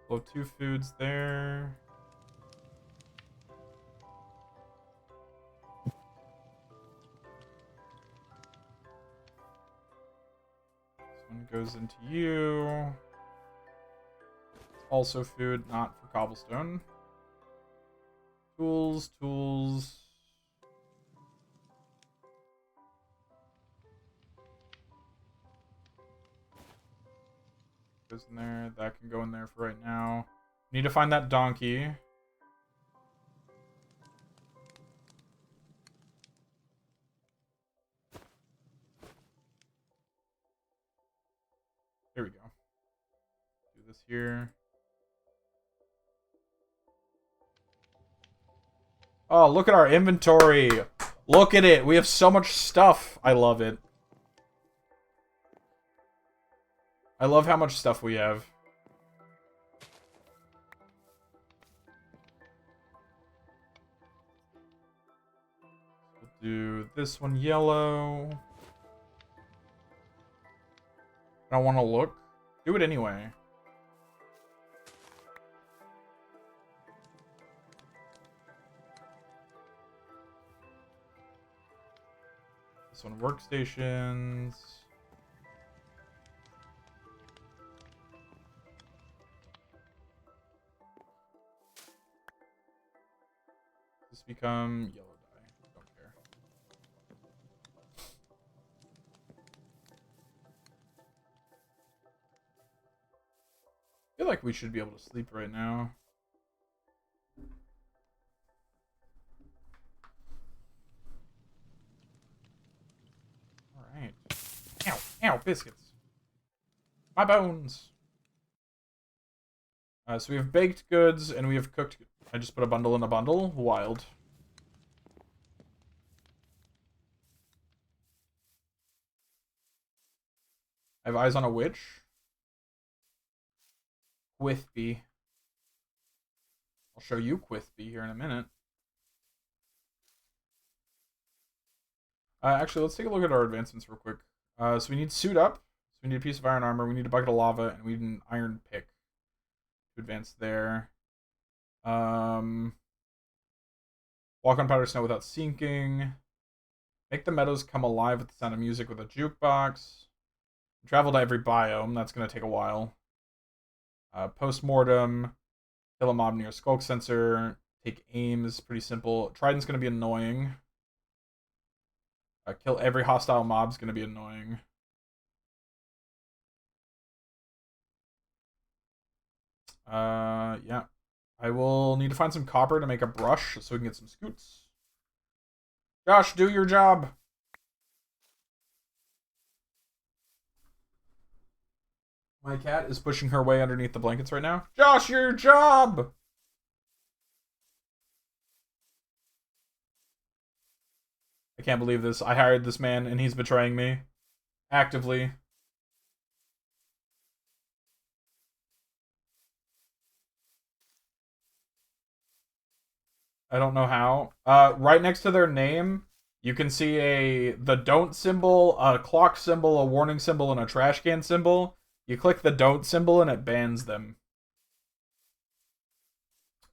Blow 2 foods there. This one goes into you. It's also food, not for cobblestone. Tools. Goes in there. That can go in there for right now. Need to find that donkey. There we go. Do this here. Oh, look at our inventory. Look at it. We have so much stuff. I love it. I love how much stuff we have. We'll do this one yellow. I don't want to look. Do it anyway. This one workstations. This become yellow dye. Don't care. I feel like we should be able to sleep right now. Alright. Ow, biscuits. My bones. So we have baked goods and we have cooked. I just put a bundle in a bundle. Wild. I have eyes on a witch. Quithby. I'll show you Quithby here in a minute. Actually, let's take a look at our advancements real quick. So we need suit up. So we need a piece of iron armor. We need a bucket of lava, and we need an iron pick to advance there. Walk on powder snow without sinking. Make the meadows come alive with the sound of music with a jukebox. Travel to every biome. That's going to take a while. Post-mortem. Kill a mob near skulk sensor. Take aim is pretty simple. Trident's going to be annoying. Kill every hostile mob is going to be annoying. Yeah. I will need to find some copper to make a brush so we can get some scoots. Josh, do your job. My cat is pushing her way underneath the blankets right now. Josh, your job! I can't believe this. I hired this man and he's betraying me. Actively. I don't know how. Right next to their name, you can see the don't symbol, a clock symbol, a warning symbol, and a trash can symbol. You click the don't symbol and it bans them.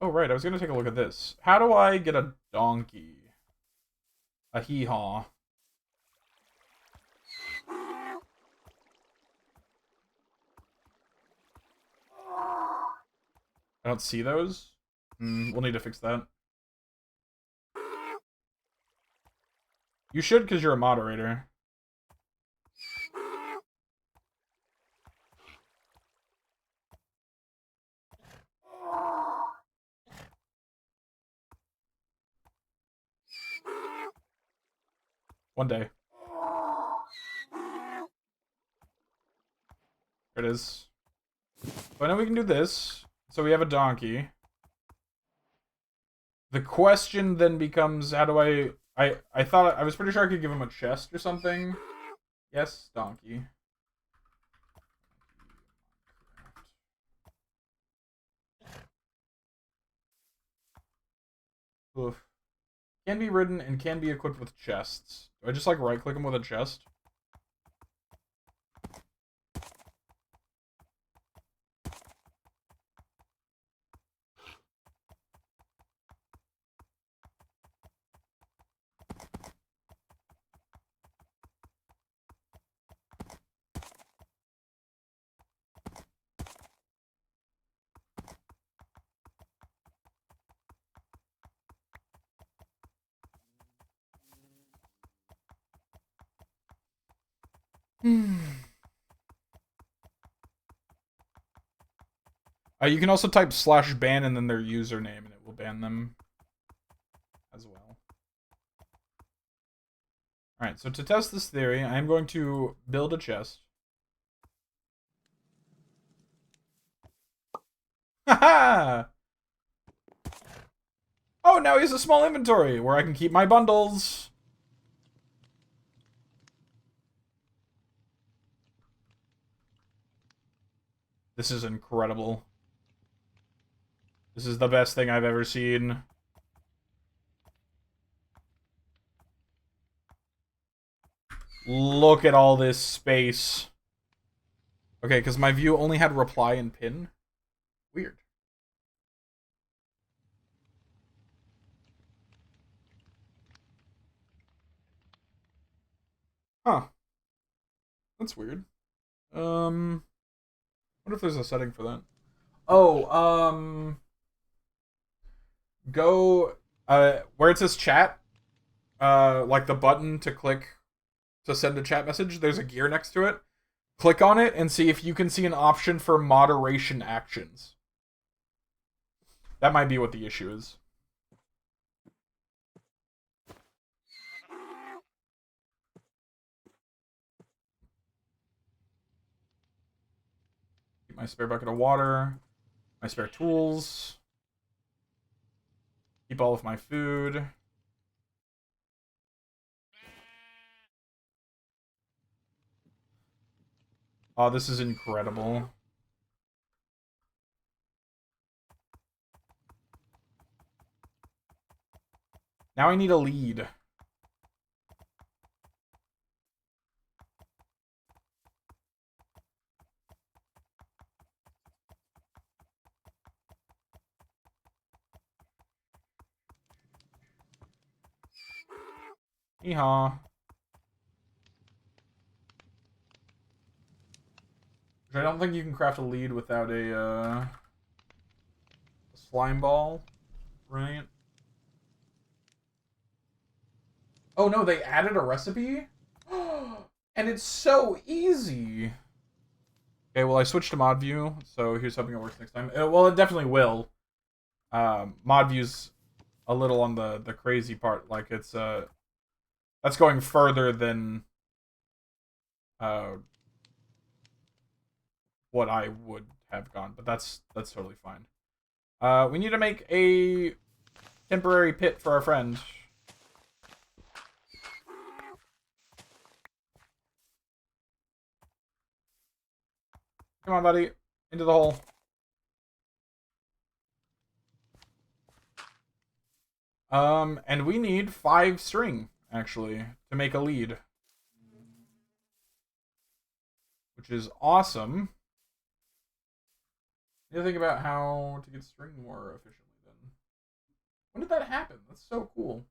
Oh, right. I was going to take a look at this. How do I get a donkey? A hee-haw. I don't see those. We'll need to fix that. You should, because you're a moderator. One day. There it is. So I know we can do this. So we have a donkey. The question then becomes, how do I thought, I was pretty sure I could give him a chest or something. Yes, donkey. Oof. Can be ridden and can be equipped with chests. Do I just like right click him with a chest? You can also type /ban and then their username and it will ban them as well. Alright, so to test this theory, I am going to build a chest. Haha! Oh, now he has a small inventory where I can keep my bundles. This is incredible. This is the best thing I've ever seen. Look at all this space. Okay, because my view only had reply and pin. Weird. Huh. That's weird. What if there's a setting for that? Oh, go, where it says chat, like the button to click to send a chat message, there's a gear next to it. Click on it and see if you can see an option for moderation actions. That might be what the issue is. Keep my spare bucket of water, my spare tools. Keep all of my food. Oh, this is incredible. Now I need a lead. Yeehaw. I don't think you can craft a lead without a slime ball, right? Oh no, they added a recipe? And it's so easy. Okay, well I switched to mod view, so here's hoping it works next time. Well, it definitely will. Mod view's a little on the crazy part. Like it's that's going further than what I would have gone, but that's totally fine. We need to make a temporary pit for our friend. Come on, buddy. Into the hole. And we need 5 string, actually, to make a lead. Which is awesome. You think about how to get string more efficiently then. When did that happen? That's so cool.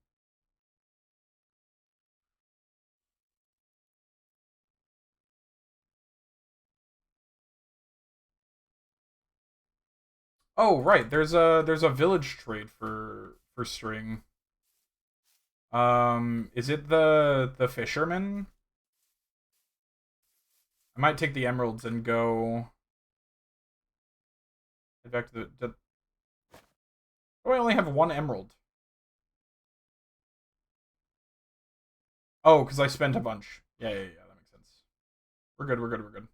Oh, right. There's a village trade for string. Is it the fisherman? I might take the emeralds and go back to the. Oh, I only have one emerald. Oh, because I spent a bunch. Yeah. That makes sense. We're good. We're good. We're good.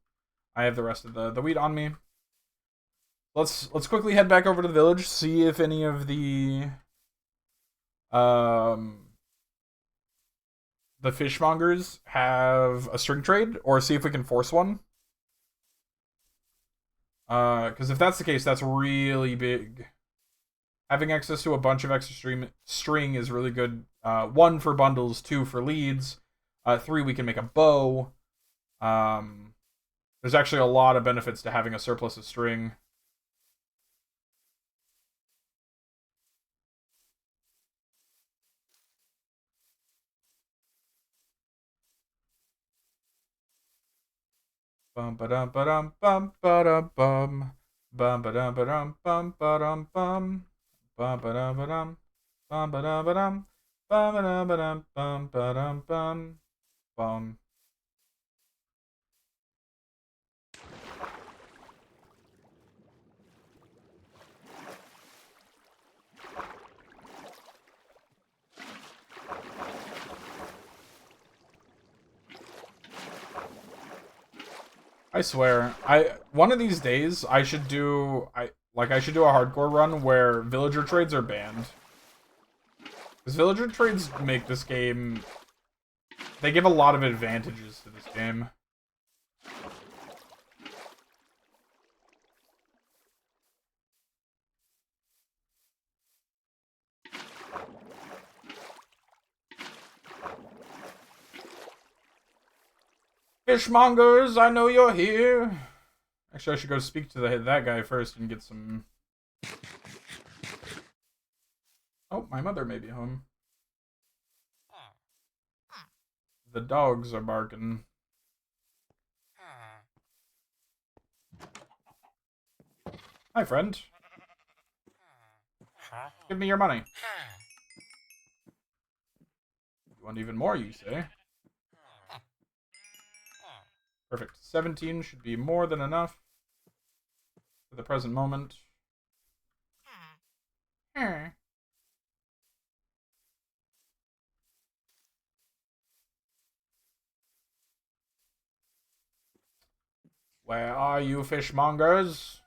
I have the rest of the wheat on me. Let's quickly head back over to the village, see if any of um the fishmongers have a string trade, or see if we can force one. Because if that's the case, that's really big. Having access to a bunch of extra string is really good. One for bundles, two for leads, three we can make a bow. Um, there's actually a lot of benefits to having a surplus of string. Bum ba dum ba dum bum ba dum bum bum ba dum ba dum bum ba dum bum bum ba dum ba dum bum ba dum ba dum bum ba dum ba dum bum ba dum bum bum. I swear, one of these days I should do a hardcore run where villager trades are banned. Because villager trades make this game, they give a lot of advantages to this game. Fishmongers, I know you're here. Actually, I should go speak to that guy first and get some. Oh, my mother may be home. The dogs are barking. Hi, friend. Give me your money. You want even more, you say? Perfect. 17 should be more than enough for the present moment. Where are you, fishmongers?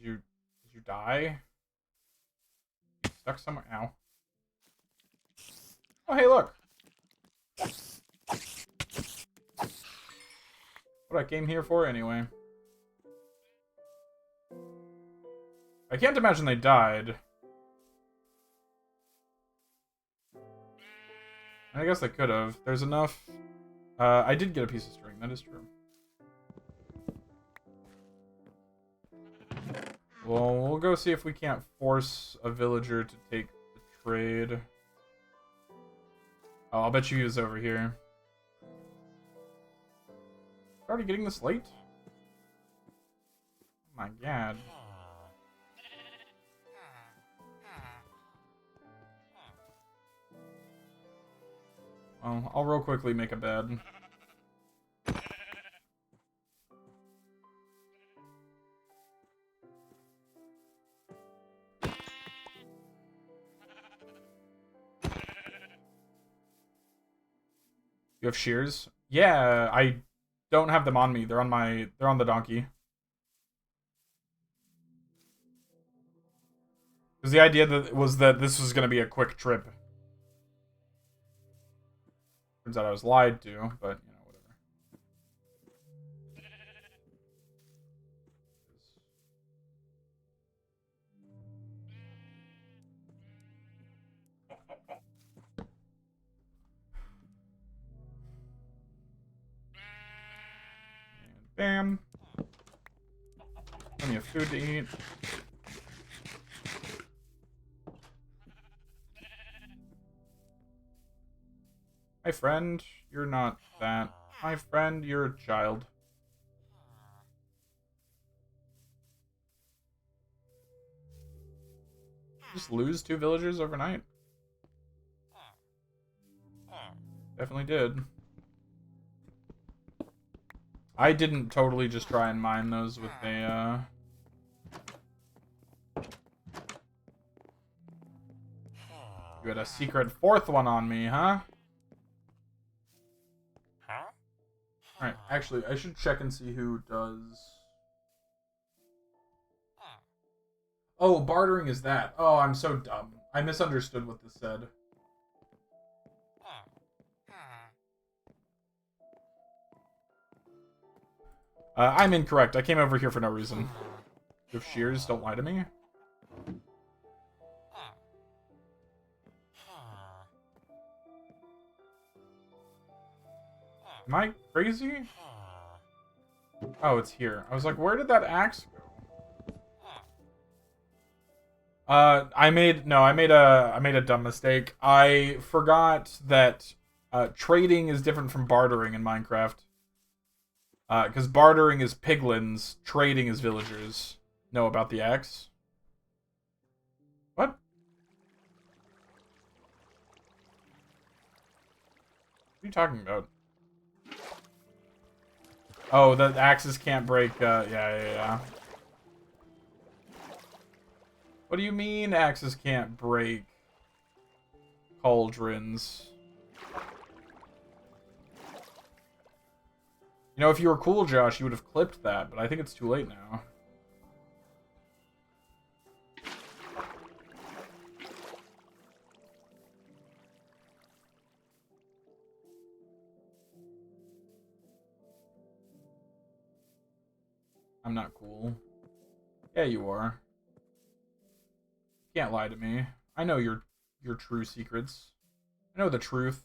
Did you die? You stuck somewhere? Ow. Oh, hey, look. What I came here for, anyway. I can't imagine they died. I guess they could have. There's enough. I did get a piece of string. That is true. Well, we'll go see if we can't force a villager to take the trade. Oh, I'll bet you he was over here. Already getting this late? Oh my god. Well, I'll real quickly make a bed. You have shears? Yeah, I don't have them on me. They're on the donkey. Because the idea was that this was going to be a quick trip. Turns out I was lied to, but you know, whatever. And bam. Plenty of food to eat. My friend, you're not that. My friend, you're a child. Just lose 2 villagers overnight. Definitely did. I didn't totally just try and mine those with a, You had a secret 4th one on me, huh? Alright, actually, I should check and see who does... Oh, bartering is that. Oh, I'm so dumb. I misunderstood what this said. I'm incorrect. I came over here for no reason. You have shears, don't lie to me. Am I crazy? Oh, it's here. I was like, where did that axe go? I made a dumb mistake. I forgot that trading is different from bartering in Minecraft. Because bartering is piglins, trading is villagers. Know about the axe? What? What are you talking about? Oh, the axes can't break, yeah. What do you mean axes can't break cauldrons? You know, if you were cool, Josh, you would have clipped that, but I think it's too late now. I'm not cool. Yeah, you are. You can't lie to me. I know your true secrets. I know the truth.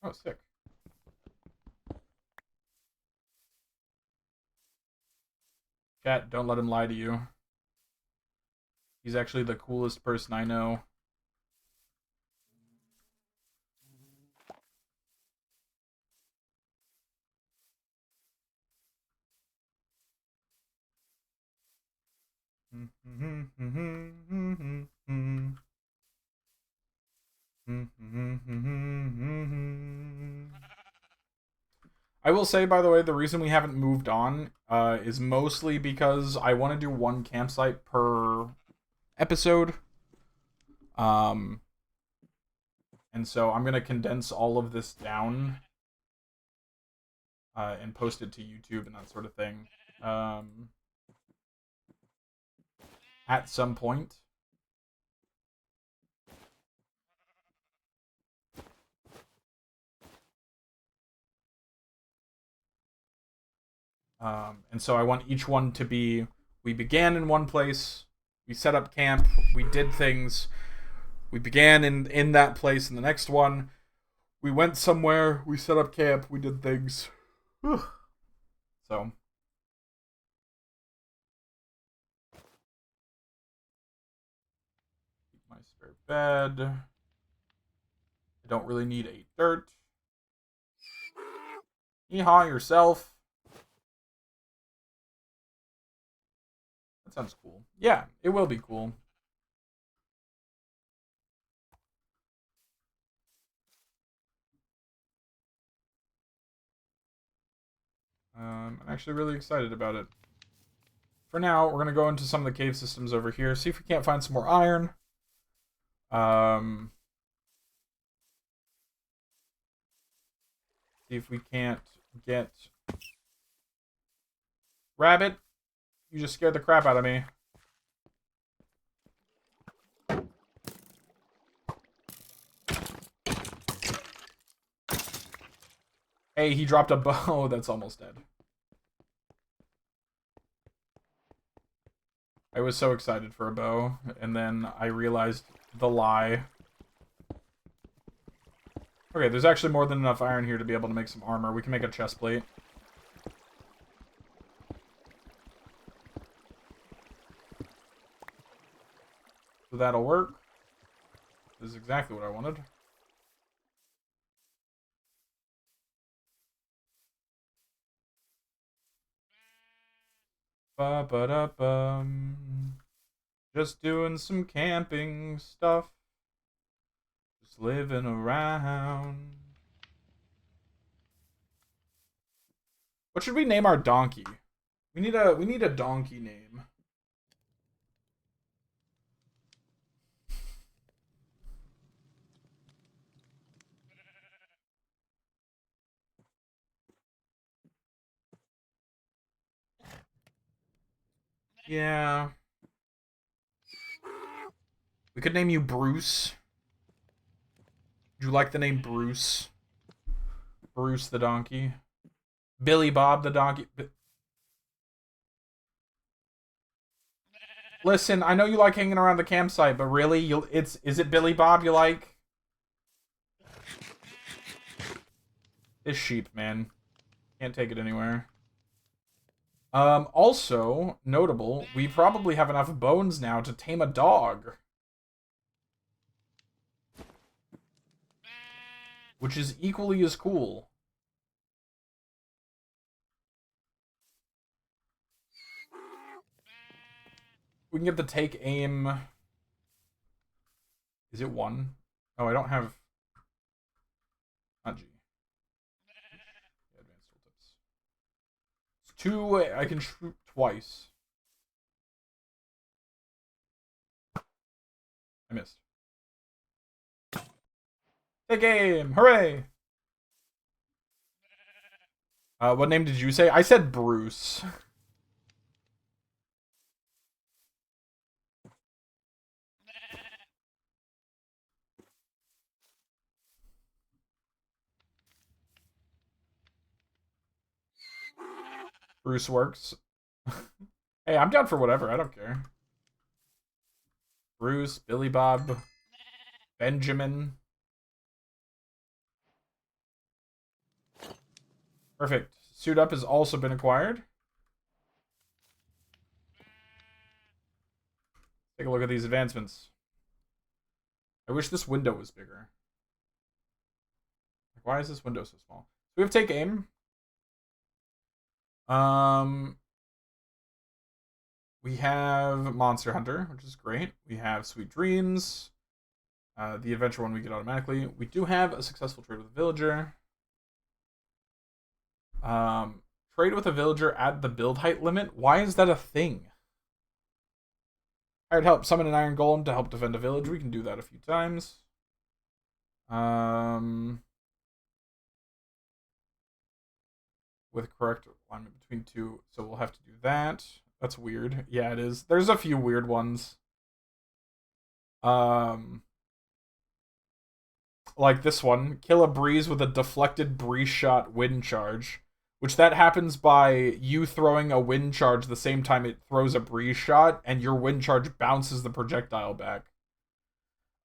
Oh, sick. Chat, don't let him lie to you. He's actually the coolest person I know. I will say, by the way, the reason we haven't moved on is mostly because I want to do one campsite per episode. And so I'm going to condense all of this down and post it to YouTube and that sort of thing at some point. And so I want each one to be, we began in one place, we set up camp, we did things, we began in that place in the next one, we went somewhere, we set up camp, we did things. Whew. So. My spare bed. I don't really need 8 dirt. Yeehaw yourself. That sounds cool. Yeah, it will be cool. I'm actually really excited about it. For now, we're going to go into some of the cave systems over here, see if we can't find some more iron. See if we can't get... Rabbit, you just scared the crap out of me. Hey, he dropped a bow that's almost dead. I was so excited for a bow, and then I realized the lie. Okay, there's actually more than enough iron here to be able to make some armor. We can make a chest plate. So that'll work. This is exactly what I wanted. Ba-ba-da-bum. Just doing some camping stuff. Just living around. What should we name our donkey? We need a donkey name. Yeah. We could name you Bruce. Would you like the name Bruce? Bruce the donkey. Billy Bob the donkey. Listen, I know you like hanging around the campsite, but really, is it Billy Bob you like? This sheep, man. Can't take it anywhere. Also, notable, we probably have enough bones now to tame a dog. Which is equally as cool. We can get the take aim. Is it 1? Oh, I don't have... Not G. Advanced tooltips. It's 2, I can shoot twice. I missed. Take aim! Hooray! What name did you say? I said Bruce. Bruce works. Hey, I'm down for whatever. I don't care. Bruce, Billy Bob, Benjamin. Perfect. Suit up has also been acquired. Take a look at these advancements. I wish this window was bigger. Why is this window so small? So we have take aim. We have Monster Hunter, which is great. We have Sweet Dreams. The adventure one we get automatically. We do have a successful trade with a villager. Trade with a villager at the build height limit. Why is that a thing? Hired help summon an iron golem to help defend a village. We can do that a few times. With correct alignment between 2, so we'll have to do that. That's weird. Yeah, it is. There's a few weird ones. Like this one. Kill a breeze with a deflected breeze shot wind charge. Which that happens by you throwing a wind charge the same time it throws a breeze shot, and your wind charge bounces the projectile back.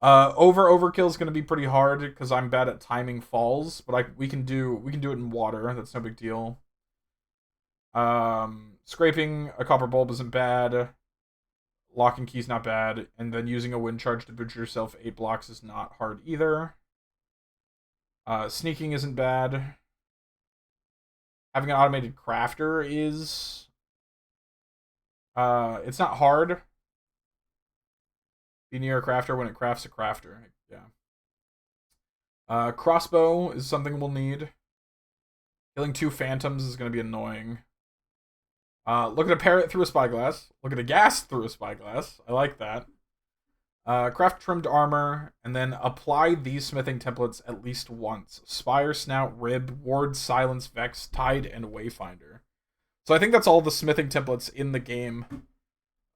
Overkill is going to be pretty hard because I'm bad at timing falls, but we can do it in water. That's no big deal. Scraping a copper bulb isn't bad. Lock and key's not bad, and then using a wind charge to boost yourself 8 blocks is not hard either. Sneaking isn't bad. Having an automated crafter is... it's not hard. Be near a crafter when it crafts a crafter. Yeah. Crossbow is something we'll need. Killing 2 phantoms is going to be annoying. Look at a parrot through a spyglass. Look at a ghast through a spyglass. I like that. Craft trimmed armor, and then apply these smithing templates at least once. Spire, Snout, Rib, Ward, Silence, Vex, Tide, and Wayfinder. So I think that's all the smithing templates in the game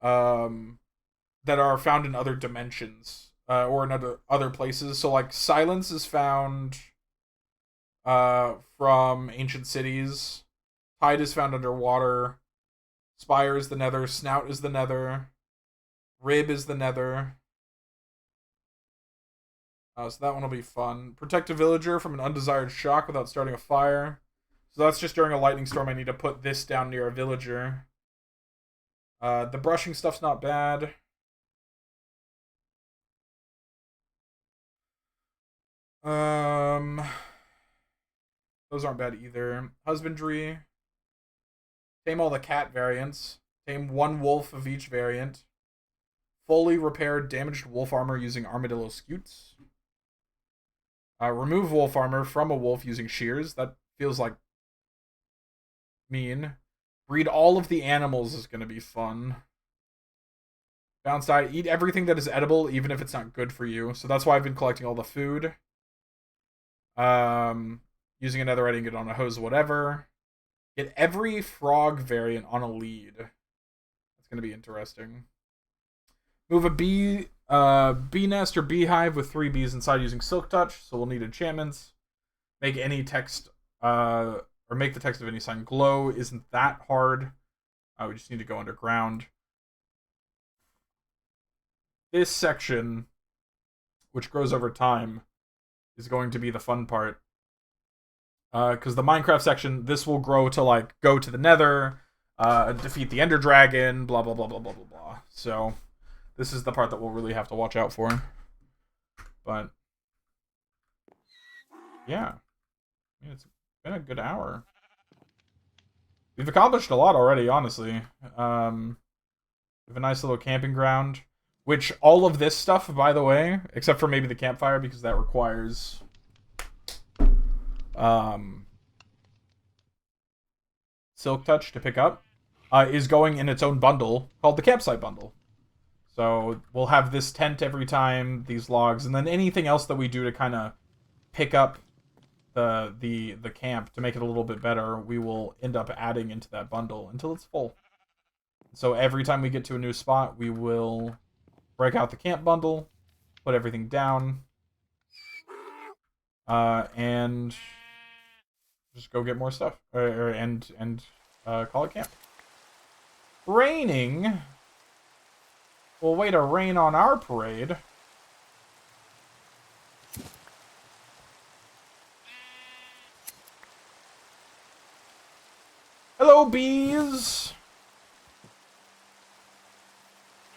that are found in other dimensions or in other places. So like Silence is found from Ancient Cities. Tide is found underwater. Spire is the Nether. Snout is the Nether. Rib is the Nether. So that one will be fun. Protect a villager from an undesired shock without starting a fire. So that's just during a lightning storm I need to put this down near a villager. The brushing stuff's not bad. Those aren't bad either. Husbandry. Tame all the cat variants. Tame 1 wolf of each variant. Fully repair damaged wolf armor using armadillo scutes. Remove wolf armor from a wolf using shears. That feels like mean. Breed all of the animals is going to be fun. Balanced diet. Eat everything that is edible, even if it's not good for you. So that's why I've been collecting all the food. Using a netherite ingot on a hose, whatever. Get every frog variant on a lead. That's going to be interesting. Move a bee nest or beehive with 3 bees inside using Silk Touch, so we'll need enchantments. Make any text, or make the text of any sign glow. Isn't that hard. We just need to go underground. This section, which grows over time, is going to be the fun part. Because the Minecraft section, this will grow to, like, go to the nether, defeat the Ender Dragon, blah, blah, blah, blah, blah, blah, blah. So, this is the part that we'll really have to watch out for. But, yeah. It's been a good hour. We've accomplished a lot already, honestly. We have a nice little camping ground. Which, all of this stuff, by the way, except for maybe the campfire, because that requires... Silk Touch to pick up, is going in its own bundle called the Campsite Bundle. So we'll have this tent every time, these logs, and then anything else that we do to kind of pick up the camp to make it a little bit better, we will end up adding into that bundle until it's full. So every time we get to a new spot, we will break out the camp bundle, put everything down, and just go get more stuff, and call it camp. Raining. Well, way to rain on our parade. Hello, bees.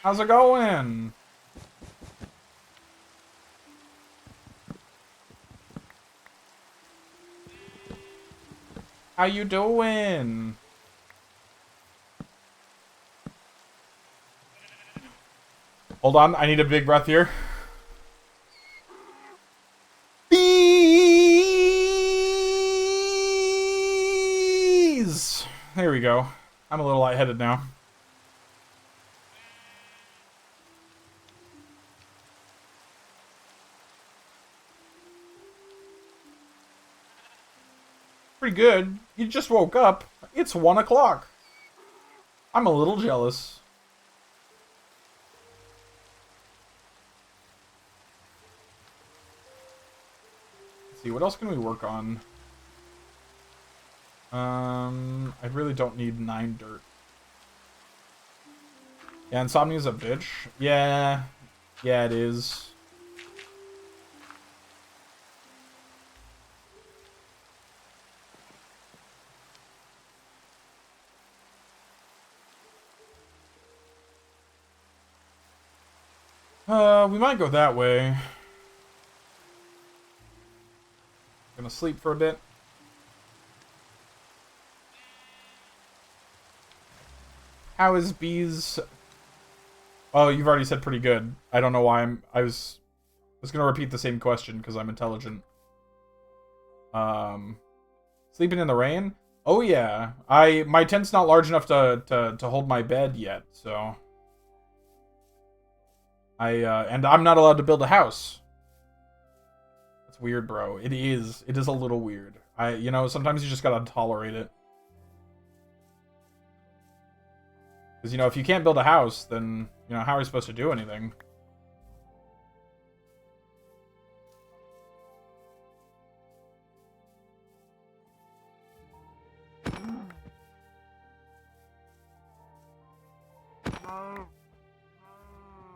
How's it going? How you doing? Hold on, I need a big breath here. Bees! There we go. I'm a little lightheaded now. Pretty good. You just woke up. It's 1 o'clock. I'm a little jealous. Let's see, what else can we work on? I really don't need 9 dirt. Yeah, Insomnia's a bitch. Yeah. Yeah, it is. We might go that way. Gonna sleep for a bit. How is bees? Oh, you've already said pretty good. I don't know why I was gonna repeat the same question because I'm intelligent. Sleeping in the rain? Oh yeah. My tent's not large enough to hold my bed yet, so and I'm not allowed to build a house. That's weird, bro. It is a little weird. You know, sometimes you just gotta tolerate it. Because, you know, if you can't build a house, then, you know, how are you supposed to do anything?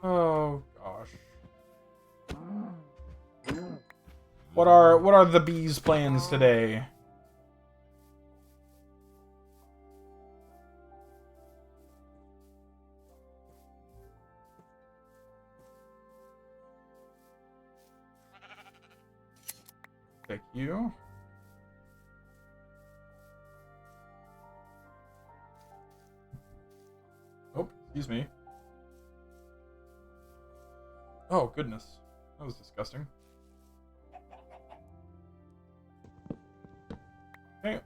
Oh gosh. What are the bees' plans today? Thank you. Excuse me. Oh, goodness. That was disgusting. Okay.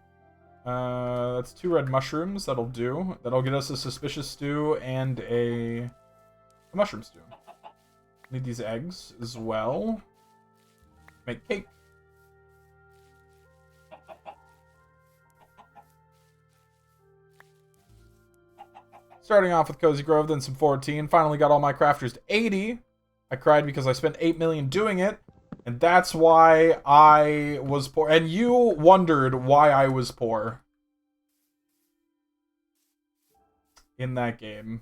That's 2 red mushrooms. That'll do. That'll get us a suspicious stew and a mushroom stew. Need these eggs as well. Make cake. Starting off with Cozy Grove, then some 14. Finally got all my crafters to 80. I cried because I spent 8 million doing it. And that's why I was poor. And you wondered why I was poor in that game.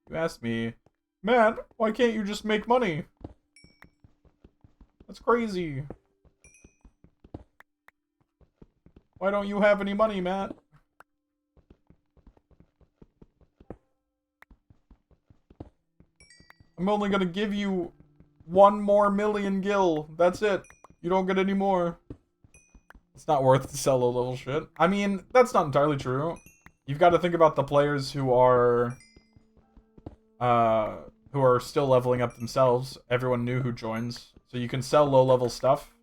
You asked me, man, why can't you just make money? That's crazy. Why don't you have any money, Matt? I'm only gonna give you 1 more million gil. That's it. You don't get any more. It's not worth to sell low-level shit. I mean, that's not entirely true. You've got to think about the players who are still leveling up themselves. Everyone new who joins. So you can sell low-level stuff.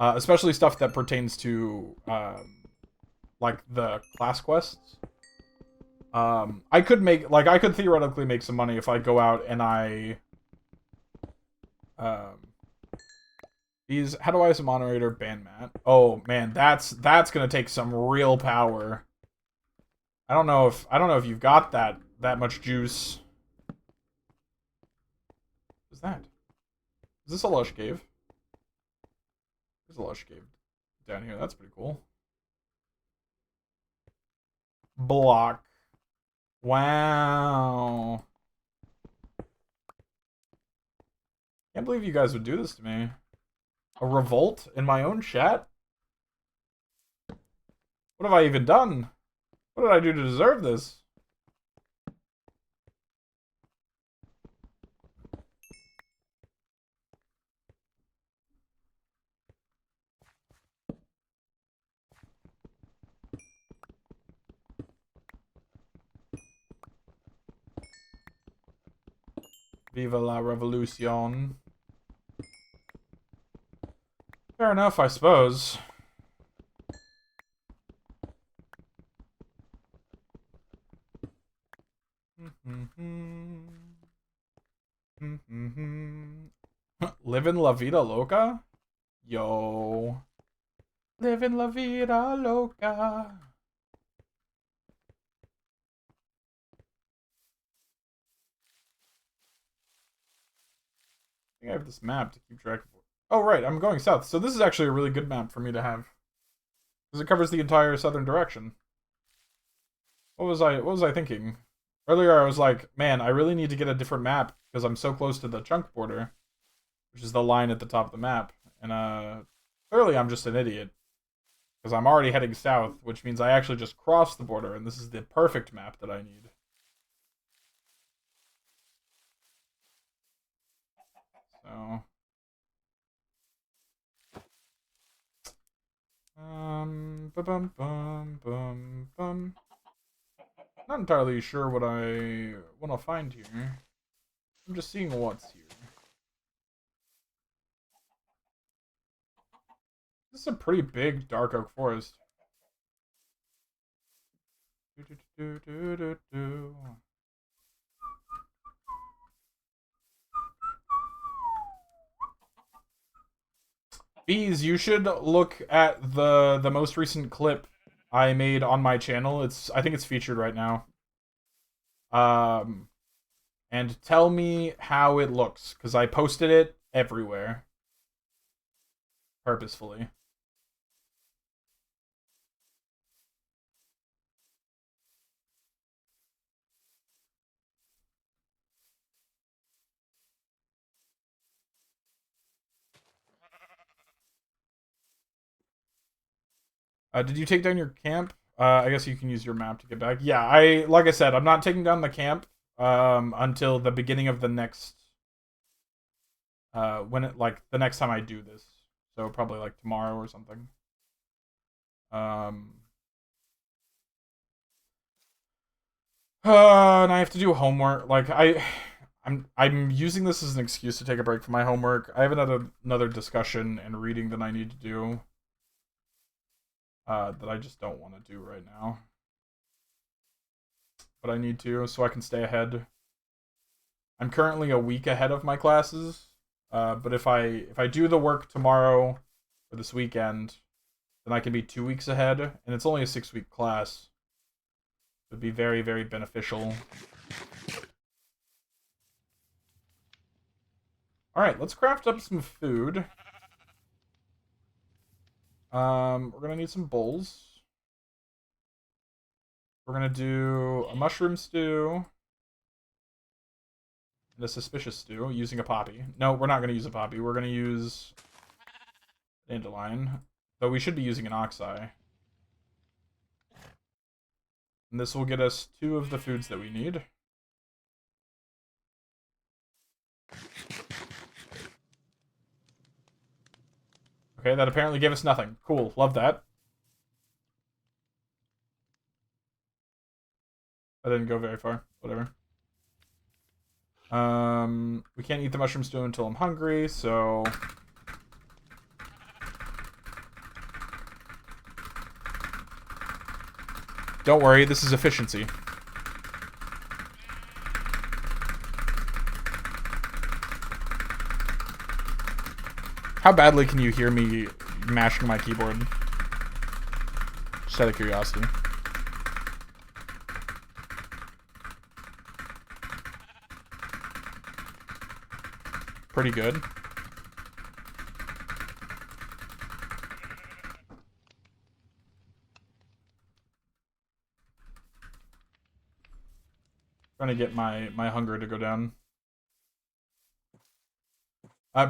Especially stuff that pertains to, like, the class quests. I could theoretically make some money if I go out and I, how do I as a moderator ban Matt? Oh, man, that's gonna take some real power. I don't know if you've got that much juice. What's that? Is this a lush cave? There's a lush cave down here. That's pretty cool. Block. Wow. Can't believe you guys would do this to me. A revolt in my own chat? What have I even done? What did I do to deserve this? Viva la revolution. Fair enough, I suppose. Living la vida loca? Yo. Living la vida loca. I think I have this map to keep track of. Oh, right, I'm going south. So this is actually a really good map for me to have. Because it covers the entire southern direction. What was I thinking? Earlier I was like, man, I really need to get a different map because I'm so close to the chunk border, which is the line at the top of the map. And clearly I'm just an idiot. Because I'm already heading south, which means I actually just crossed the border, and this is the perfect map that I need. So... Bum bum bum bum. Not entirely sure what I'll find here. I'm just seeing what's here. This is a pretty big dark oak forest. Bees, you should look at the most recent clip I made on my channel. I think it's featured right now. And tell me how it looks, because I posted it everywhere. Purposefully. Did you take down your camp? I guess you can use your map to get back. Yeah, like I said, I'm not taking down the camp until the beginning of the next the next time I do this. So probably like tomorrow or something. And I have to do homework. Like, I'm using this as an excuse to take a break from my homework. I have another discussion and reading that I need to do. That I just don't want to do right now. But I need to, so I can stay ahead. I'm currently a week ahead of my classes. But if I do the work tomorrow or this weekend, then I can be 2 weeks ahead, and it's only a 6-week class. It would be very, very beneficial. Alright, let's craft up some food. We're gonna need some bowls. We're gonna do a mushroom stew. And a suspicious stew, using a poppy. No, we're not gonna use a poppy. We're gonna use dandelion. Though we should be using an oxeye. And this will get us 2 of the foods that we need. Okay, that apparently gave us nothing. Cool, love that. I didn't go very far. Whatever. We can't eat the mushroom stew until I'm hungry, so... Don't worry, this is efficiency. How badly can you hear me mashing my keyboard? Just out of curiosity. Pretty good. Trying to get my hunger to go down.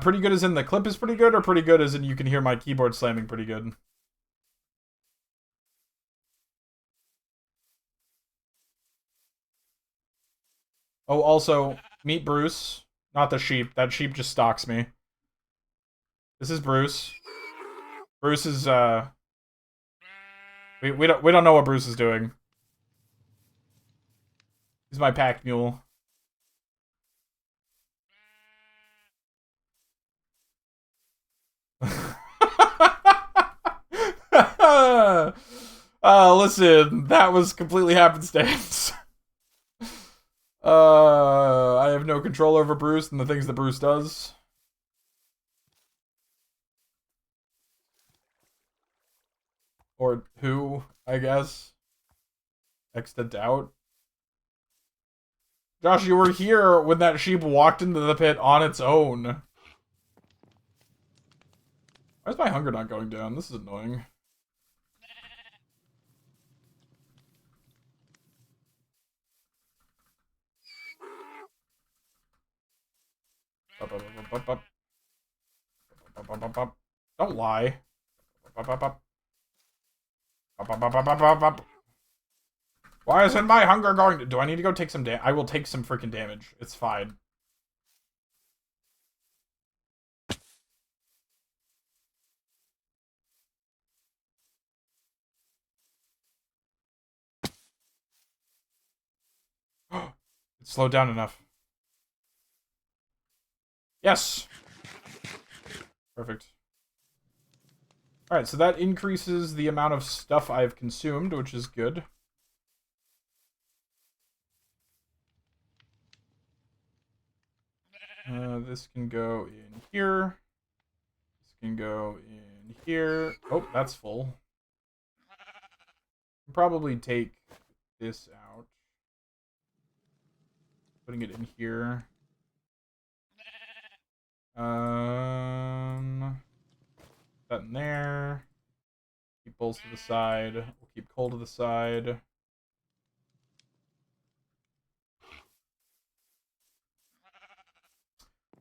Pretty good as in the clip is pretty good, or pretty good as in you can hear my keyboard slamming pretty good? Oh, also, meet Bruce. Not the sheep. That sheep just stalks me. This is Bruce. Bruce is, We don't know what Bruce is doing. He's my pack mule. Listen, that was completely happenstance. I have no control over Bruce and the things that Bruce does. Or who, I guess. Extra doubt. Josh, you were here when that sheep walked into the pit on its own. Why is my hunger not going down? This is annoying. Don't lie. Why isn't my hunger going to... Do I need to go take some damage? I will take some freaking damage. It's fine. It slowed down enough. Yes! Perfect. Alright, so that increases the amount of stuff I've consumed, which is good. This can go in here. This can go in here. Oh, that's full. Probably take this out. Putting it in here. That in there. Keep bowls to the side. We'll keep coal to the side.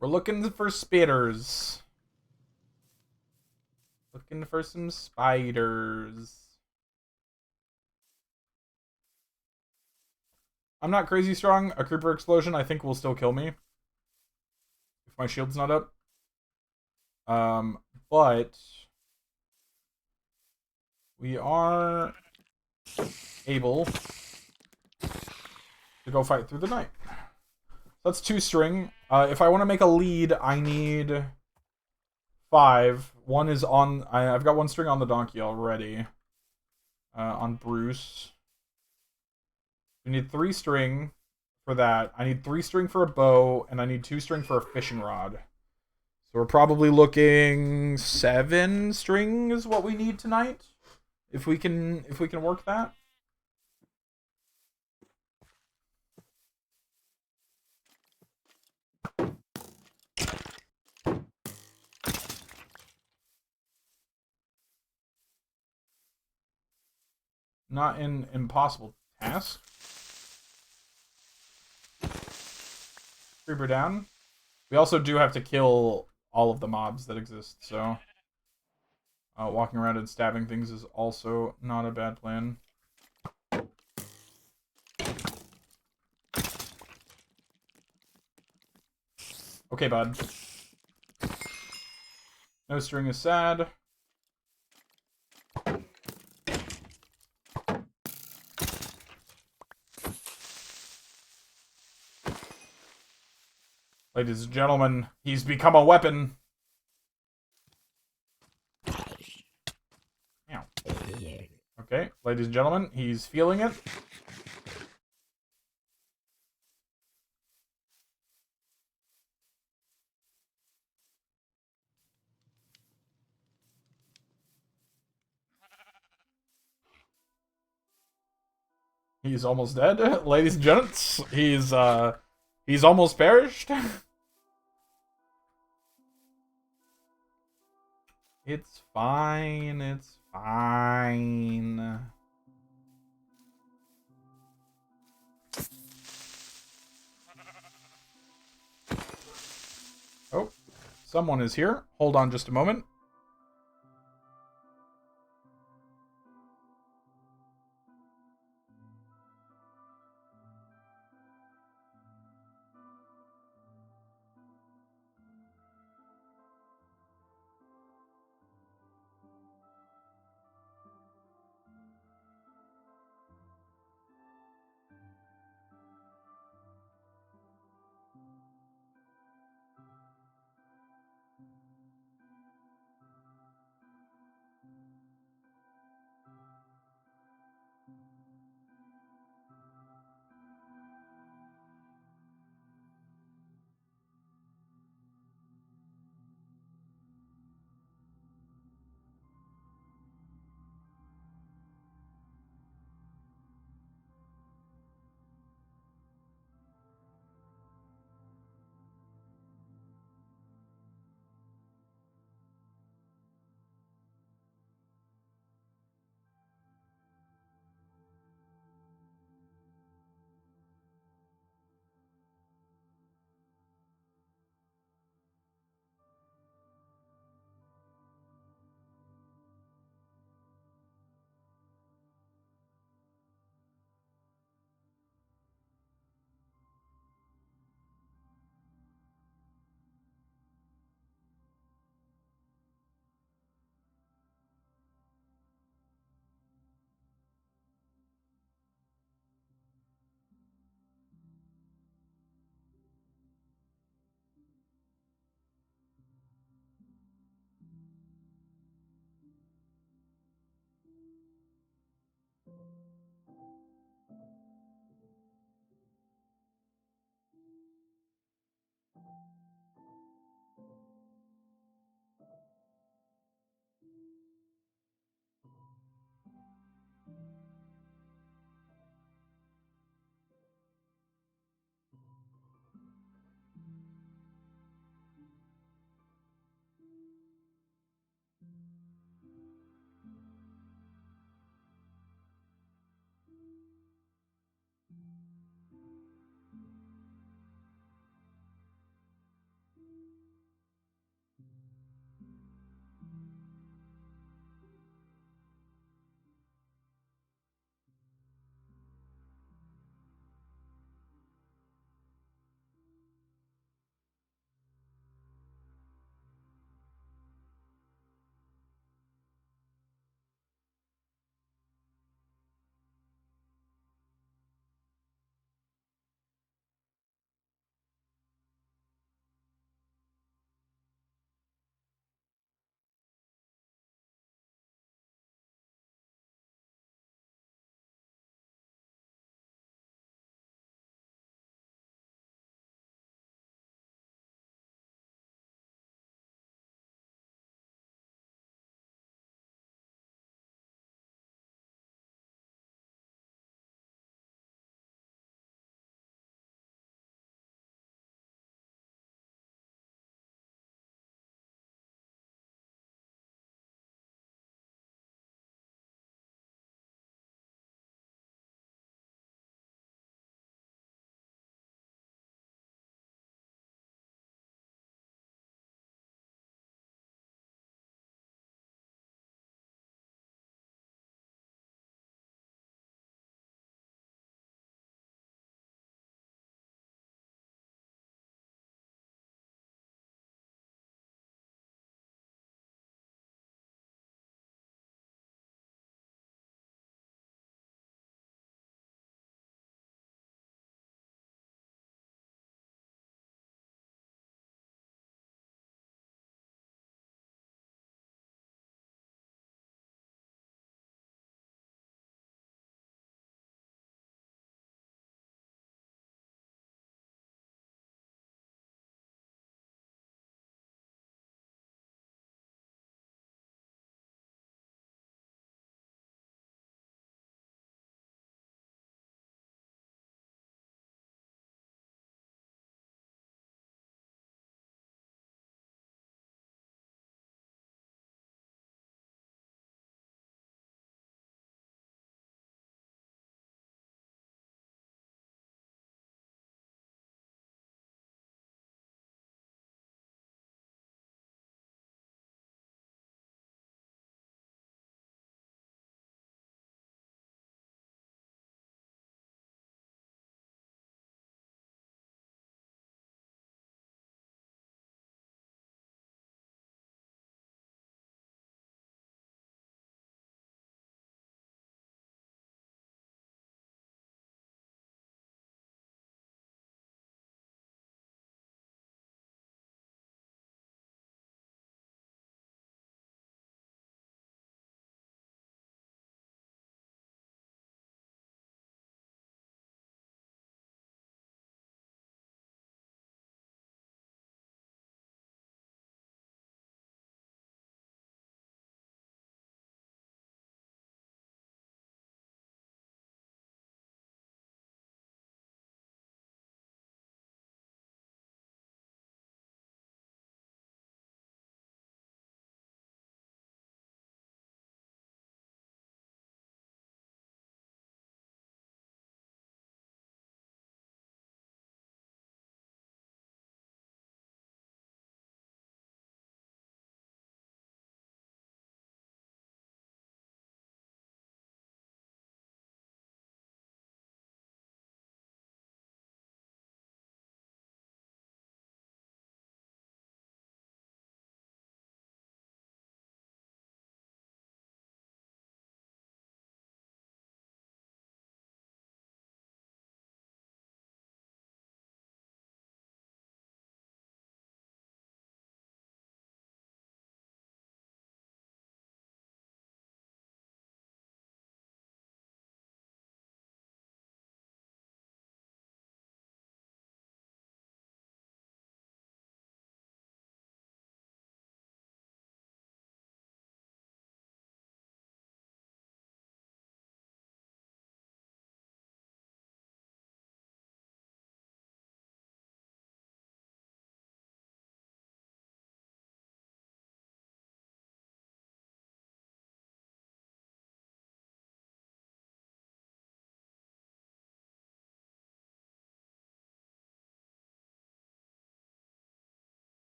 We're looking for spitters. Looking for some spiders. I'm not crazy strong. A creeper explosion, I think, will still kill me. If my shield's not up. But... we are able to go fight through the night. That's 2 string. If I want to make a lead, I need 5. One is on... I've got 1 string on the donkey already. On Bruce. We need 3 string for that. I need 3 string for a bow, and I need 2 string for a fishing rod. So we're probably looking 7 string is what we need tonight. If we can work that. Not an impossible task. Creeper down. We also do have to kill all of the mobs that exist, so... walking around and stabbing things is also not a bad plan. Okay, bud. No string is sad. Ladies and gentlemen, he's become a weapon. Ow. Okay, ladies and gentlemen, he's feeling it. He's almost dead. Ladies and gents, he's almost perished. It's fine, it's fine. Oh, someone is here. Hold on just a moment.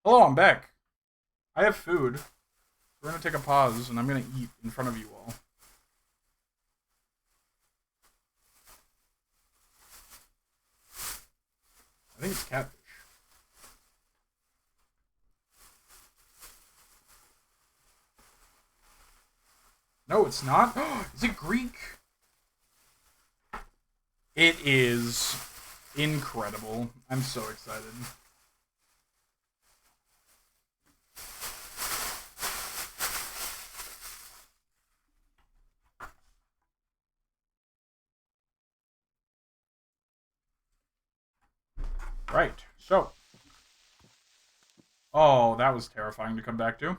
Hello, I'm back. I have food. We're gonna take a pause, and I'm gonna eat in front of you all. I think it's catfish. No, it's not. Is it Greek? It is incredible. I'm so excited. Right, so. Oh, that was terrifying to come back to.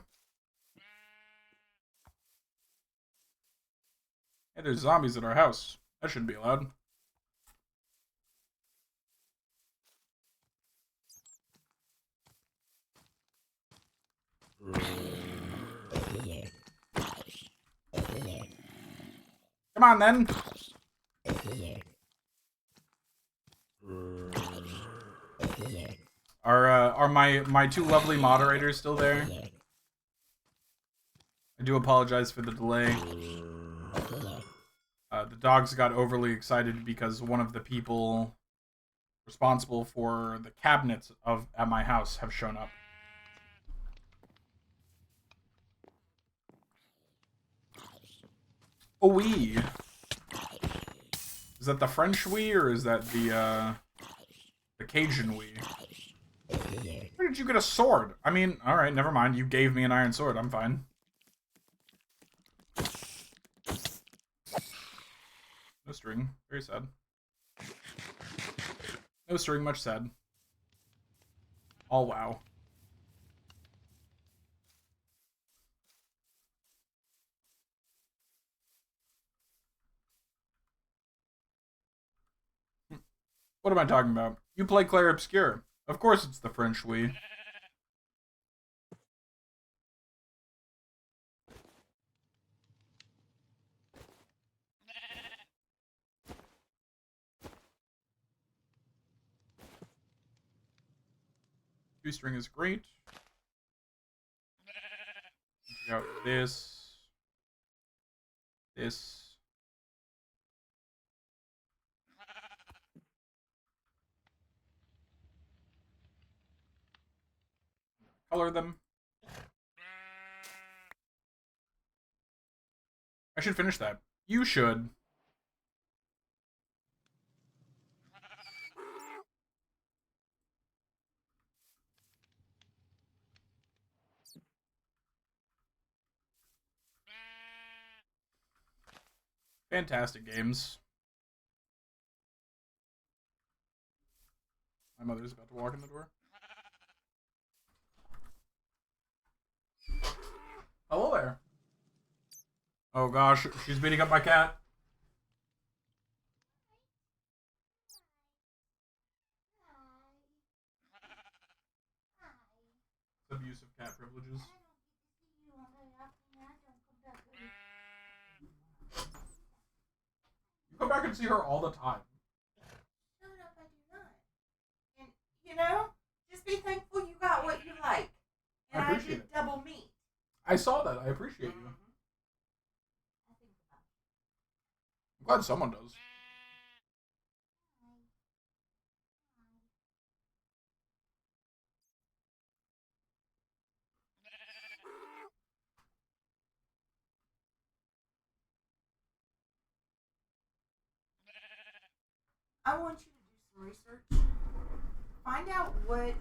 Hey, there's zombies at our house. That shouldn't be allowed. Come on, then. Are my two lovely moderators still there? I do apologize for the delay. The dogs got overly excited because one of the people responsible for the cabinets at my house have shown up. Oh, oui. Is that the French oui, or is that the Cajun oui? Where did you get a sword? I mean, alright, never mind. You gave me an iron sword. I'm fine. No string. Very sad. No string, much sad. All wow. What am I talking about? You play Clair Obscur. Of course it's the French oui. Two string is great. Check out this. This. Color them. I should finish that. You should. Fantastic games. My mother's about to walk in the door. Hello there. Oh gosh, she's beating up my cat. Abuse of cat privileges. You come back and see her all the time. No, I do not. And you know, just be thankful you got what you like. And I did it. Double meat. I saw that. I appreciate you. I'm glad someone does. I want you to do some research. Find out what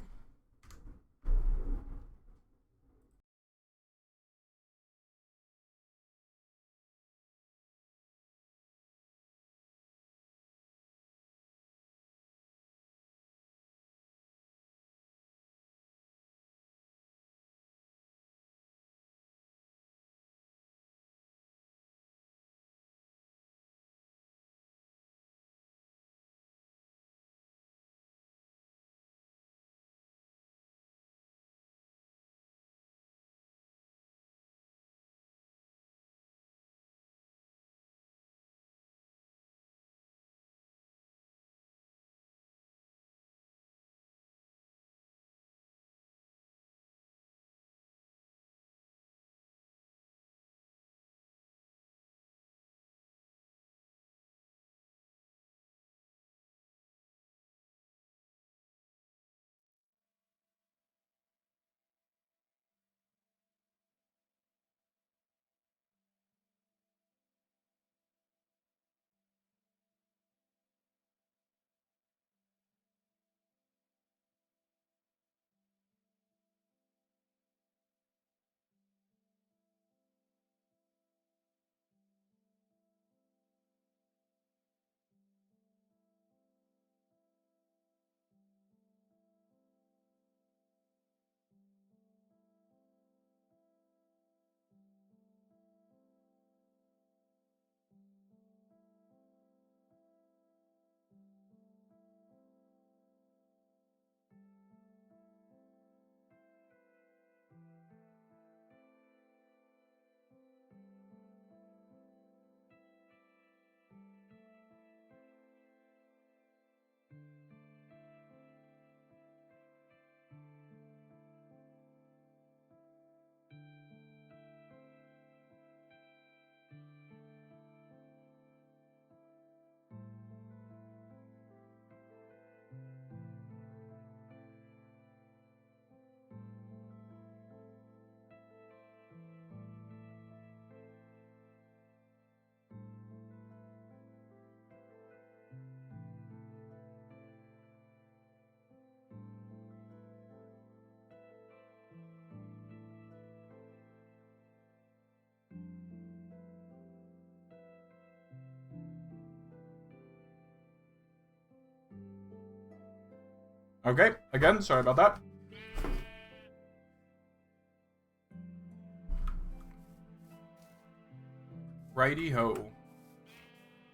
Okay, again, sorry about that. Righty-ho.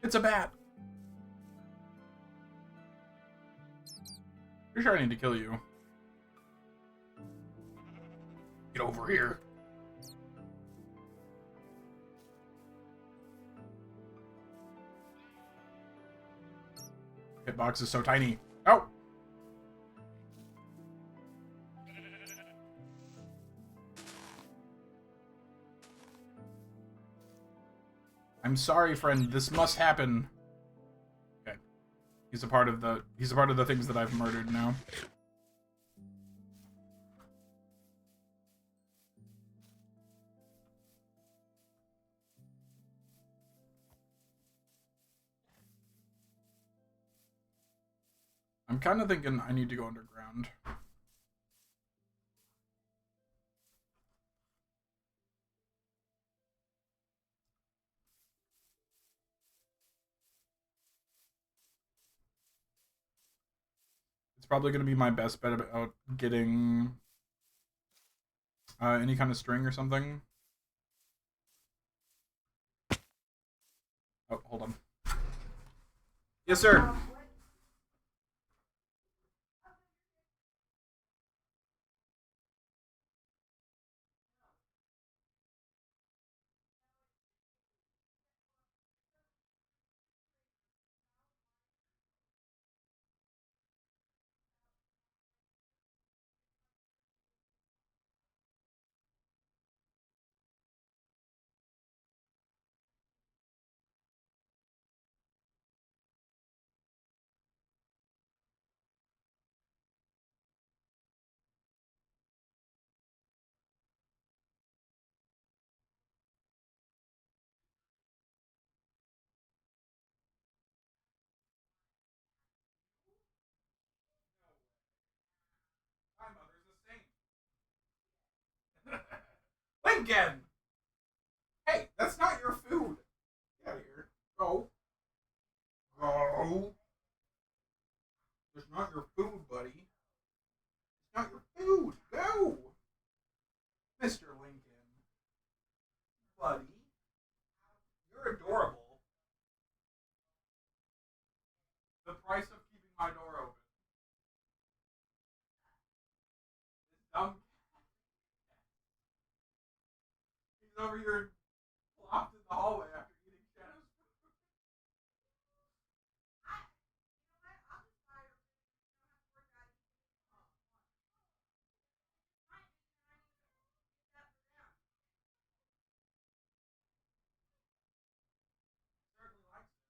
It's a bat. Pretty sure I need to kill you. Get over here. Hitbox is so tiny. Oh! I'm sorry, friend. This must happen. Okay. He's a part of the things that I've murdered now. I'm kind of thinking I need to go underground. It's probably going to be my best bet about getting any kind of string or something. Oh, hold on. Yes, sir. My mother's a saint. Lincoln! Hey, that's not your food. Get out of here. Go. Go. That's not your food, buddy. It's not your food. Go. Mr. Lincoln. Buddy. You're adorable. The price of keeping my door open. This dumb. He's over here flopped in the hallway after eating Shadow's food. Certainly likes it.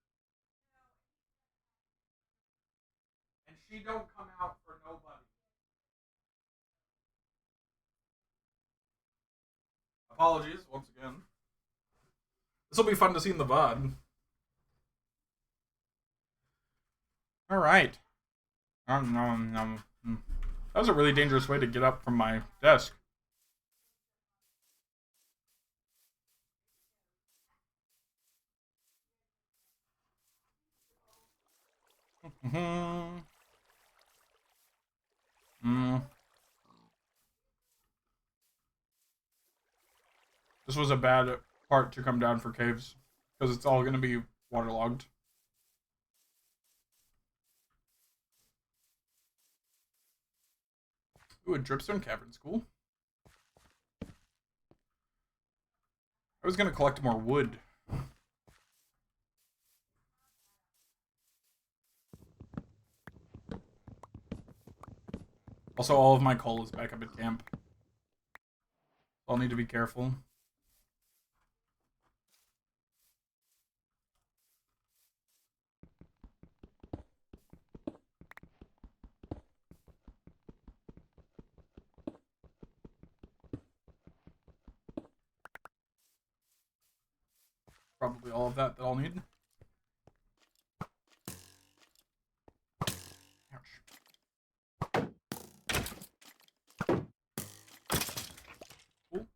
And she don't come out for nobody. Apologies once again. This will be fun to see in the VOD. All right. That was a really dangerous way to get up from my desk. This was a bad part to come down for caves because it's all going to be waterlogged. Ooh, a dripstone cavern's cool. I was going to collect more wood. Also, all of my coal is back up at camp. I'll need to be careful. Probably all of that I'll need. Ouch. Cool.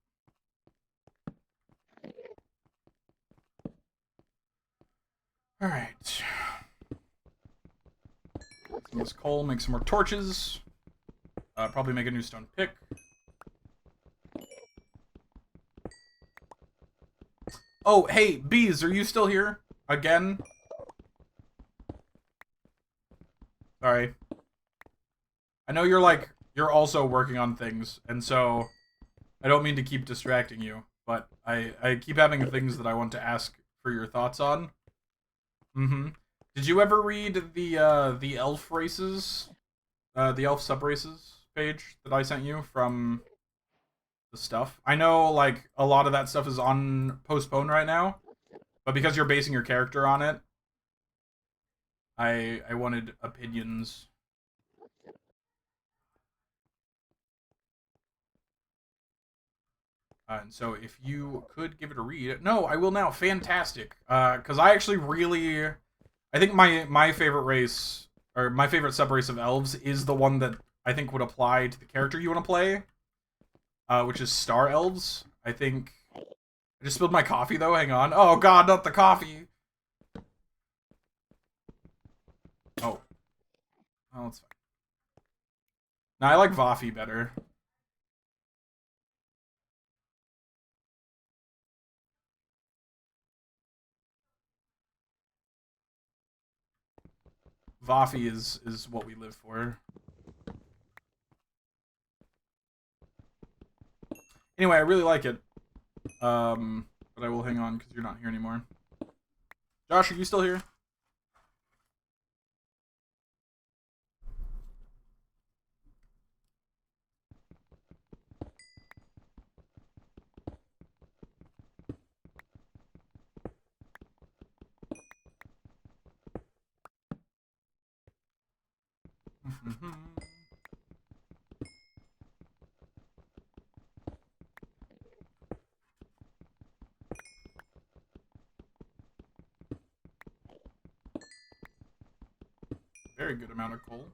Alright. some of this coal, make some more torches. Probably make a new stone pick. Oh, hey, bees, are you still here? Again? Sorry. I know you're also working on things, and so I don't mean to keep distracting you, but I keep having things that I want to ask for your thoughts on. Mm-hmm. Did you ever read the elf races, the elf sub races page that I sent you from the stuff? I know like a lot of that stuff is on postpone right now, but because you're basing your character on it, I wanted opinions. And so if you could give it a read. No, I will now. Fantastic. Because I actually really... I think my favorite race, or my favorite sub-race of elves is the one that I think would apply to the character you want to play, which is Star Elves. I think... I just spilled my coffee, though. Hang on. Oh, God, not the coffee. Oh. Oh, that's fine. No, I like Vafi better. Vafi is what we live for. Anyway, I really like it. But I will hang on because you're not here anymore. Josh, are you still here? Very good amount of coal.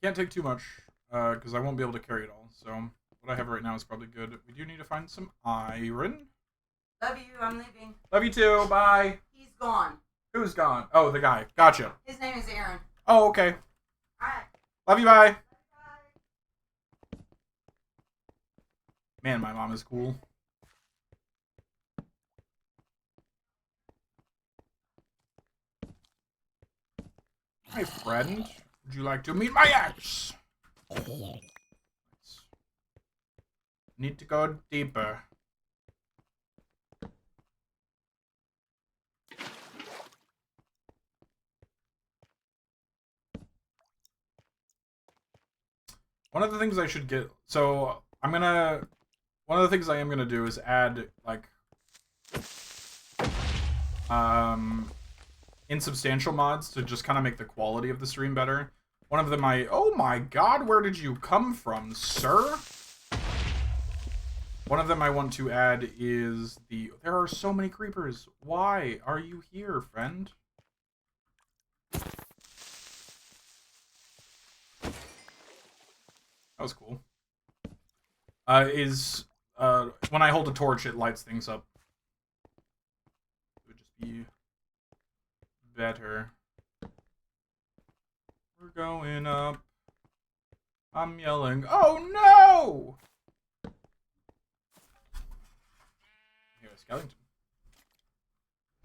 Can't take too much, because I won't be able to carry it all. So what I have right now is probably good. We do need to find some iron. Love you. I'm leaving. Love you too. Bye. He's gone. Who's gone? Oh, the guy. Gotcha. His name is Aaron. Oh, okay. All right. Love you. Bye. Man, my mom is cool. Hi, friend. Would you like to meet my ex? Need to go deeper. One of the things I should get... So, I'm gonna... One of the things I am gonna do is add, like... insubstantial mods to just kind of make the quality of the stream better. One of them oh my god, where did you come from, sir? One of them I want to add is there are so many creepers. Why are you here, friend? That was cool. When I hold a torch, it lights things up. It would just be better. We're going up. I'm yelling, oh no! Here, a skeleton.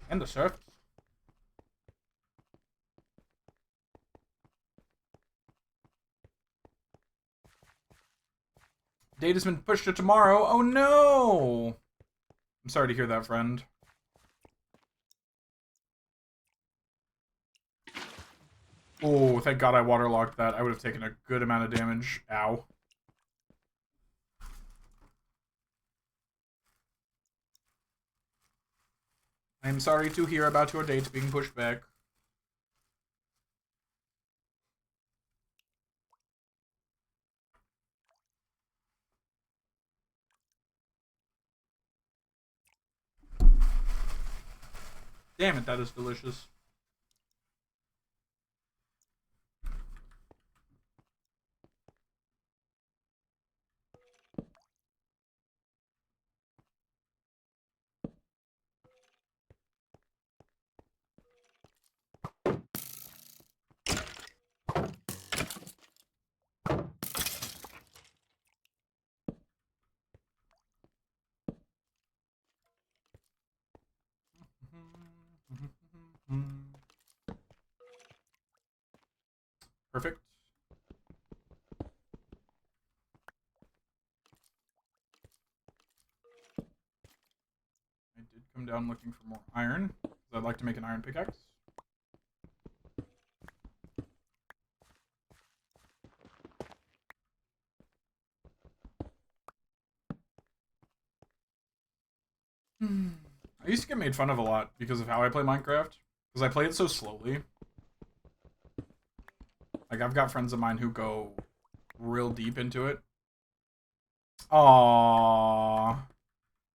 And the surf. Date has been pushed to tomorrow. Oh no! I'm sorry to hear that, friend. Oh, thank God I waterlogged that. I would have taken a good amount of damage. Ow. I'm sorry to hear about your date being pushed back. Damn it, that is delicious. Perfect. I did come down looking for more iron, because I'd like to make an iron pickaxe. I used to get made fun of a lot because of how I play Minecraft, because I play it so slowly. Like, I've got friends of mine who go real deep into it. Aww.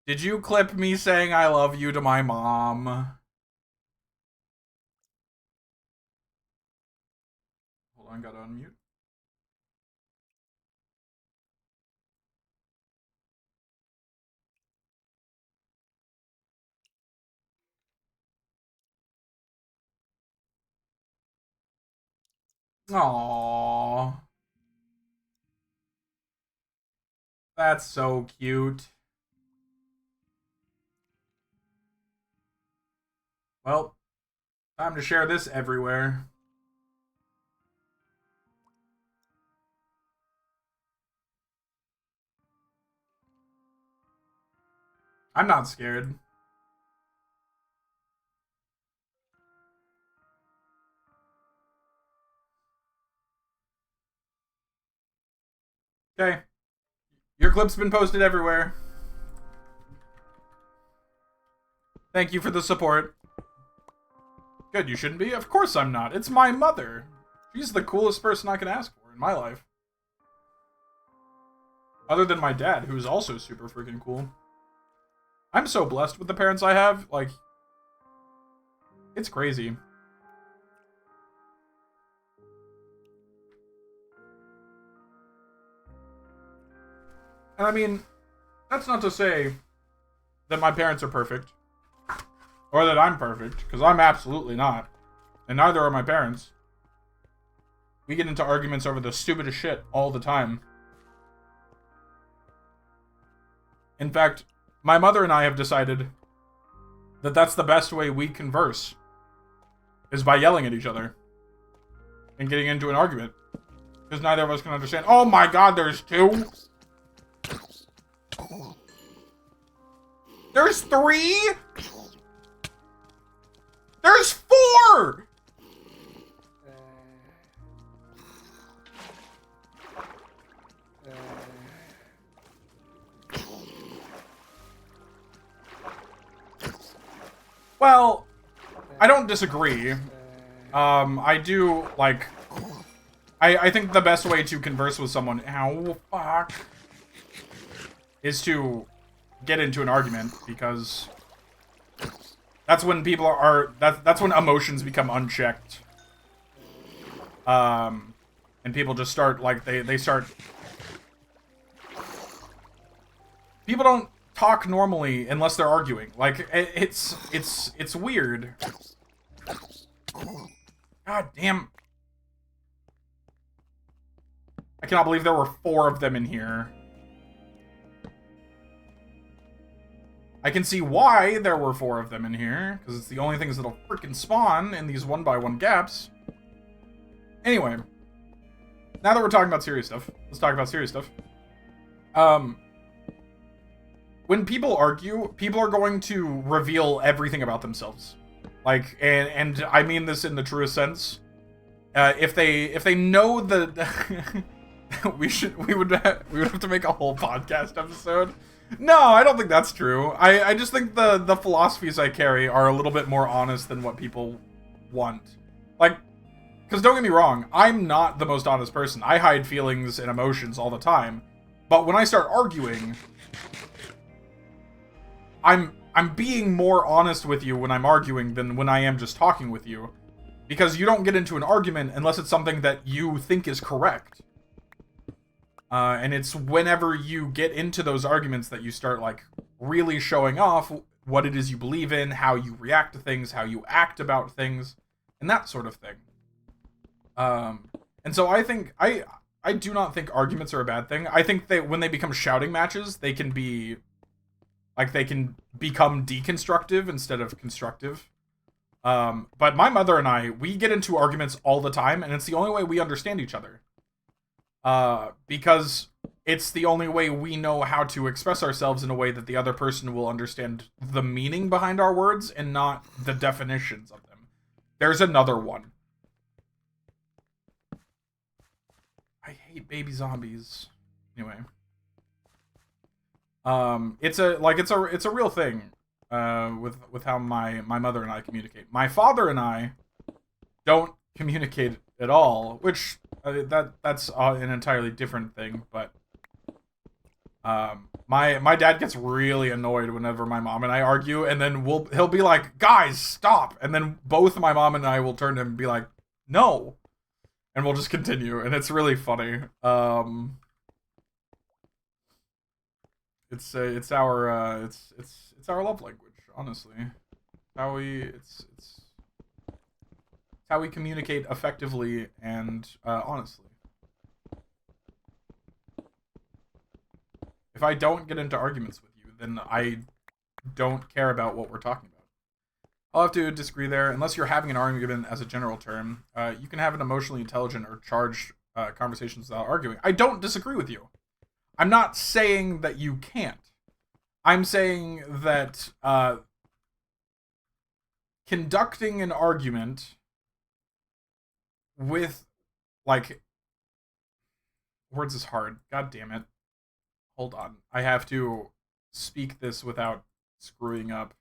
Did you clip me saying I love you to my mom? Hold on, gotta unmute. Aww. That's so cute. Well, time to share this everywhere. I'm not scared. Okay. Your clip's been posted everywhere. Thank you for the support. Good, you shouldn't be? Of course I'm not. It's my mother. She's the coolest person I can ask for in my life. Other than my dad, who's also super freaking cool. I'm so blessed with the parents I have. Like, it's crazy. And I mean, that's not to say that my parents are perfect. Or that I'm perfect, because I'm absolutely not. And neither are my parents. We get into arguments over the stupidest shit all the time. In fact, my mother and I have decided that that's the best way we converse. Is by yelling at each other. And getting into an argument. Because neither of us can understand. Oh my god, there's two? There's three? There's four! Well, I don't disagree. I do, like... I think the best way to converse with someone... Ow, fuck. Is to get into an argument, because... That's when people are... That's when emotions become unchecked. And people just start, like, they start... People don't talk normally unless they're arguing. Like, it's weird. God damn. I cannot believe there were 4 of them in here. I can see why there were 4 of them in here, because it's the only things that'll freaking spawn in these 1x1 gaps. Anyway, now that we're talking about serious stuff, let's talk about serious stuff. When people argue, people are going to reveal everything about themselves. Like, and I mean this in the truest sense. If they know the we would have to make a whole podcast episode. No, I don't think that's true. I just think the philosophies I carry are a little bit more honest than what people want. Like, because don't get me wrong, I'm not the most honest person. I hide feelings and emotions all the time. But when I start arguing, I'm being more honest with you when I'm arguing than when I am just talking with you. Because you don't get into an argument unless it's something that you think is correct. And it's whenever you get into those arguments that you start, like, really showing off what it is you believe in, how you react to things, how you act about things, and that sort of thing. And so I think, I do not think arguments are a bad thing. I think that when they become shouting matches, they can be, like, they can become deconstructive instead of constructive. But my mother and I, we get into arguments all the time, and it's the only way we understand each other. Because it's the only way we know how to express ourselves in a way that the other person will understand the meaning behind our words and not the definitions of them. There's another one. I hate baby zombies. Anyway. It's a real thing. With how my mother and I communicate. My father and I don't communicate at all, which that's an entirely different thing. But my dad gets really annoyed whenever my mom and I argue, and then he'll be like, "Guys, stop!" And then both my mom and I will turn to him and be like, "No," and we'll just continue, and it's really funny. It's our love language, honestly. It's how we communicate effectively and honestly. If I don't get into arguments with you, then I don't care about what we're talking about. I'll have to disagree there. Unless you're having an argument as a general term, you can have an emotionally intelligent or charged conversations without arguing. I don't disagree with you. I'm not saying that you can't. I'm saying that conducting an argument with, like, words is hard. God damn it. Hold on. I have to speak this without screwing up.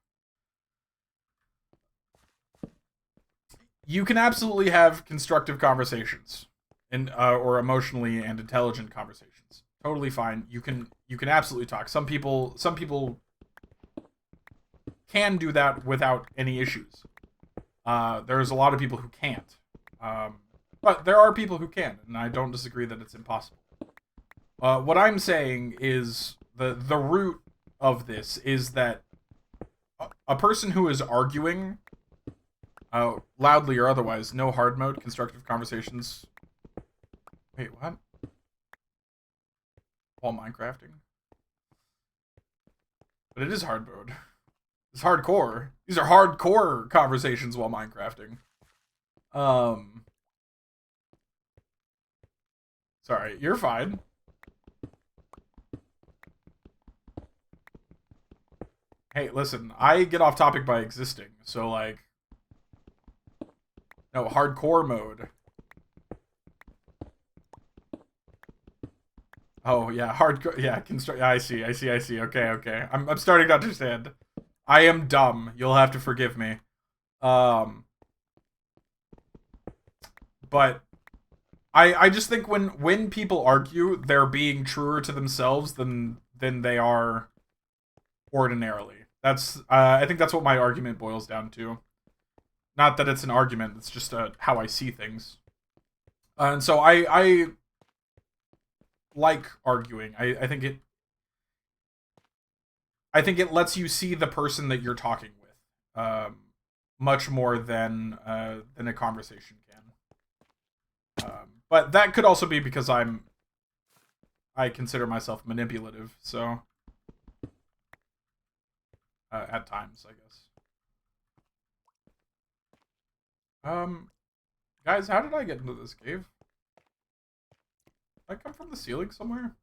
You can absolutely have constructive conversations and or emotionally and intelligent conversations. Totally fine. You can absolutely talk. Some people can do that without any issues. There's a lot of people who can't. But there are people who can, and I don't disagree that it's impossible. What I'm saying is the root of this is that a person who is arguing, loudly or otherwise, no hard mode, constructive conversations. Wait, what? While Minecrafting? But it is hard mode. It's hardcore. These are hardcore conversations while Minecrafting. Sorry, you're fine. Hey, listen, I get off topic by existing, so, like... No, hardcore mode. Oh, yeah, hardcore... Yeah, I see. Okay. I'm starting to understand. I am dumb. You'll have to forgive me. But... I just think when people argue, they're being truer to themselves than they are ordinarily. I think that's what my argument boils down to. Not that it's an argument, it's just how I see things. And so I like arguing. I think it lets you see the person that you're talking with, much more than a conversation can. But that could also be because I consider myself manipulative, so at times, I guess. Guys, how did I get into this cave? Did I come from the ceiling somewhere?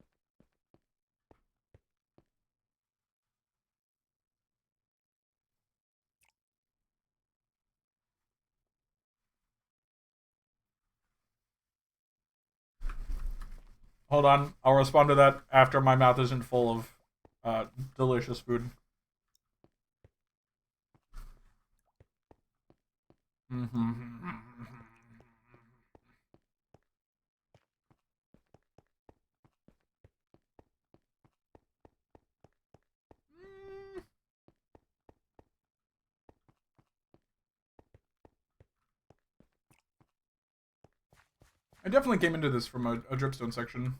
Hold on, I'll respond to that after my mouth isn't full of delicious food. I definitely came into this from a dripstone section.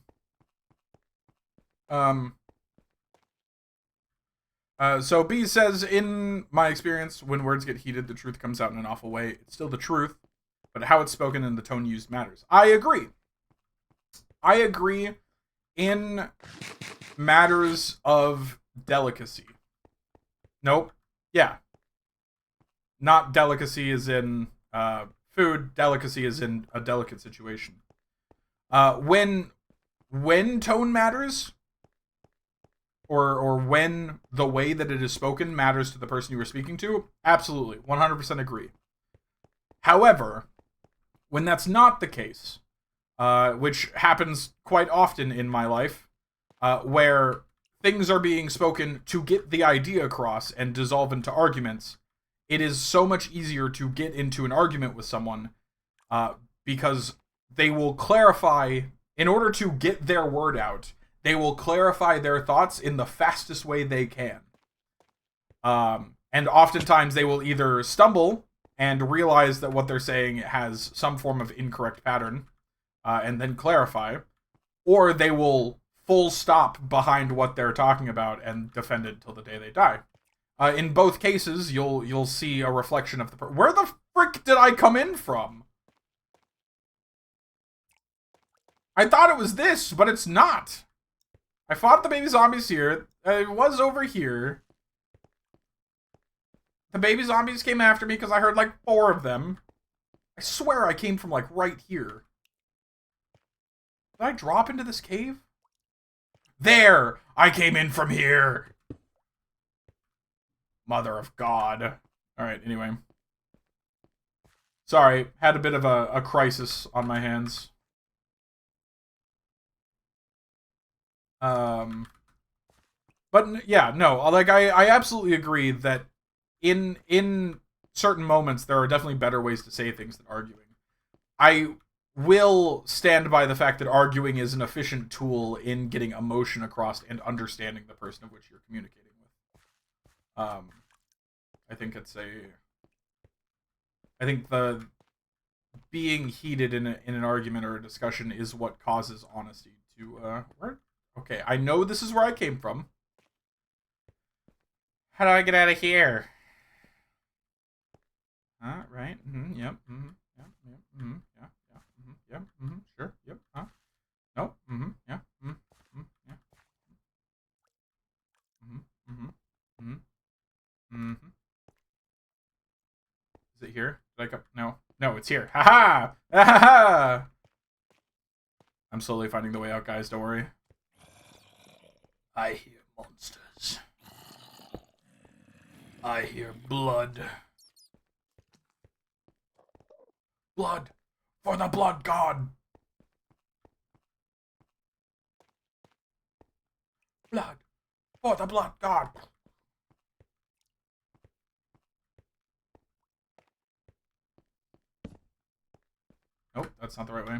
So B says, in my experience, when words get heated, the truth comes out in an awful way. It's still the truth, but how it's spoken and the tone used matters. I agree. In matters of delicacy. Nope. Yeah. not delicacy as in food. Delicacy is in a delicate situation. When tone matters, or when the way that it is spoken matters to the person you are speaking to, absolutely, 100% agree. However, when that's not the case, which happens quite often in my life, where things are being spoken to get the idea across and dissolve into arguments, it is so much easier to get into an argument with someone because they will clarify, in order to get their word out, they will clarify their thoughts in the fastest way they can. And oftentimes they will either stumble and realize that what they're saying has some form of incorrect pattern, and then clarify, or they will full stop behind what they're talking about and defend it till the day they die. In both cases, you'll see a reflection of the where the frick did I come in from? I thought it was this, but it's not. I fought the baby zombies here. It was over here. The baby zombies came after me because I heard like 4 of them. I swear I came from like right here. Did I drop into this cave? There! I came in from here! Mother of God. Alright, anyway. Sorry, had a bit of a crisis on my hands. But yeah, no, like I absolutely agree that in certain moments there are definitely better ways to say things than arguing. I will stand by the fact that arguing is an efficient tool in getting emotion across and understanding the person of which you're communicating with. I think the being heated in an argument or a discussion is what causes honesty to okay, I know this is where I came from. How do I get out of here? Right. Yep. Yep. Yep. Yeah. Yeah. Yep. Sure. Yep. Nope. Yeah. Yeah. Is it here? Did I go? No. No, it's here. Ha ha! I'm slowly finding the way out, guys. Don't worry. I hear monsters. I hear blood. Blood for the blood god. Blood for the blood god. Nope, that's not the right way.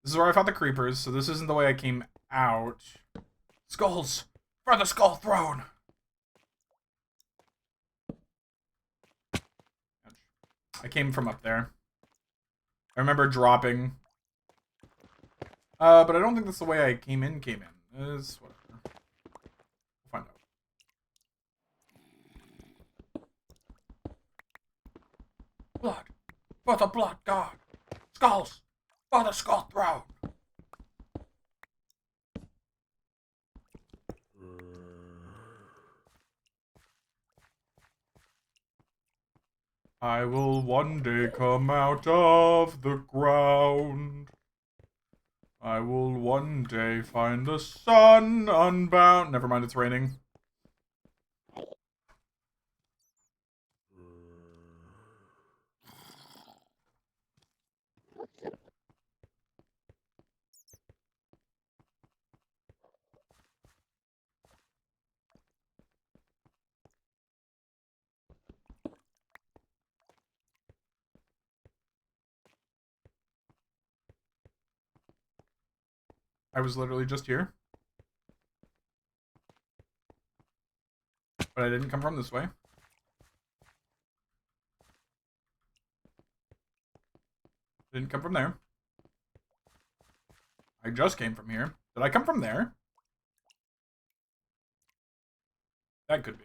This is where I fought the creepers, so this isn't the way I came out. Skulls for the skull throne. I came from up there. I remember dropping. But I don't think that's the way I came in. It's whatever. We'll find out. Blood for the blood god. Skulls for the skull throne. I will one day come out of the ground. I will one day find the sun unbound. Never mind, it's raining. I was literally just here. But I didn't come from this way. Didn't come from there. I just came from here. Did I come from there? That could be.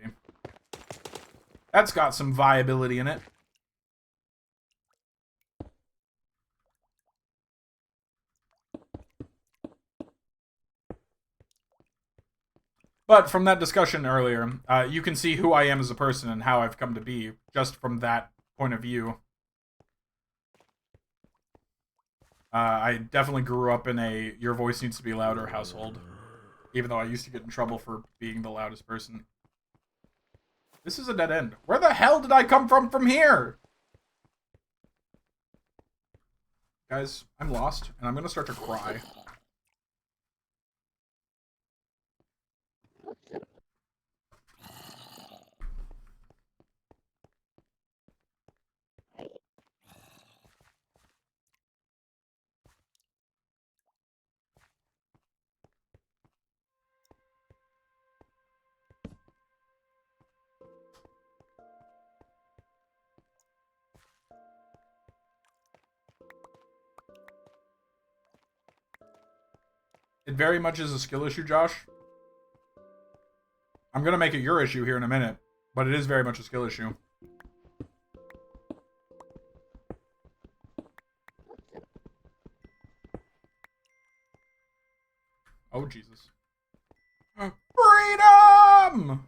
That's got some viability in it. But from that discussion earlier, you can see who I am as a person and how I've come to be just from that point of view. I definitely grew up in a your voice needs to be louder household, even though I used to get in trouble for being the loudest person. This is a dead end. Where the hell did I come from here? Guys, I'm lost, and I'm gonna start to cry. It very much is a skill issue, Josh. I'm gonna make it your issue here in a minute, but it is very much a skill issue. Oh, Jesus. Freedom!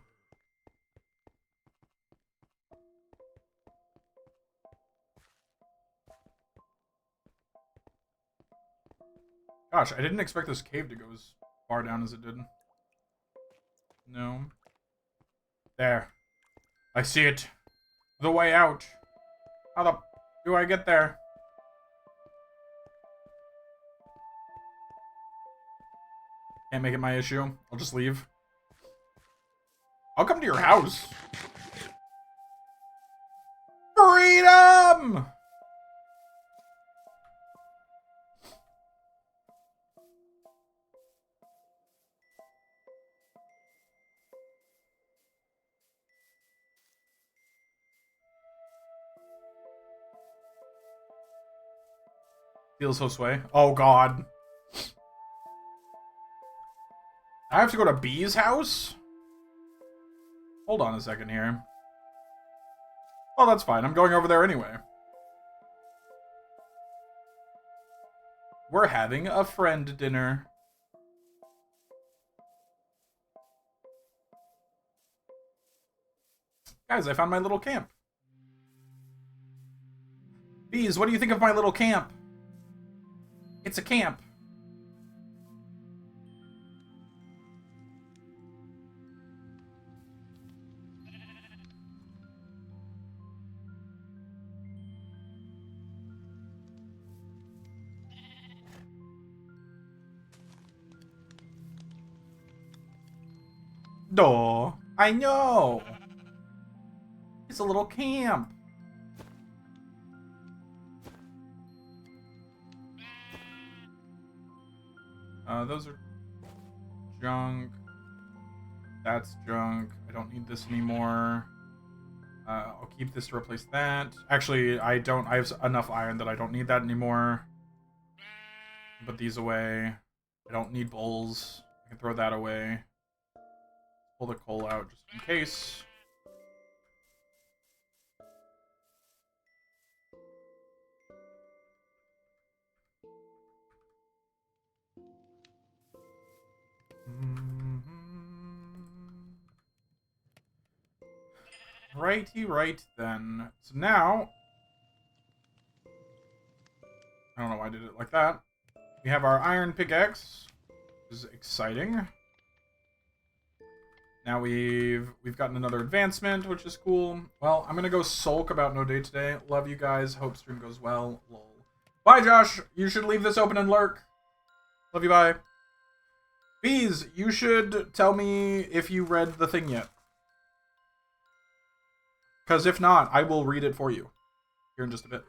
Gosh, I didn't expect this cave to go as far down as it did. No. There. I see it. The way out. How the do I get there? Can't make it my issue. I'll just leave. I'll come to your house. Freedom! Feels Josue. Oh, God. I have to go to B's house? Hold on a second here. Oh, that's fine. I'm going over there anyway. We're having a friend dinner. Guys, I found my little camp. Bees, what do you think of my little camp? It's a camp. Duh, I know. It's a little camp. Those are junk. That's junk. I don't need this anymore. I'll keep this to replace that. Actually, I don't. I have enough iron that I don't need that anymore. Put these away. I don't need bowls. I can throw that away. Pull the coal out just in case. Righty right then. So now, I don't know why I did it like that. We have our iron pickaxe, which is exciting. Now we've gotten another advancement, which is cool. Well, I'm gonna go sulk about no day today. Love you guys. Hope stream goes well. Lol. Bye, Josh. You should leave this open and lurk. Love you. Bye. Bees, you should tell me if you read the thing yet. Because if not, I will read it for you here in just a bit.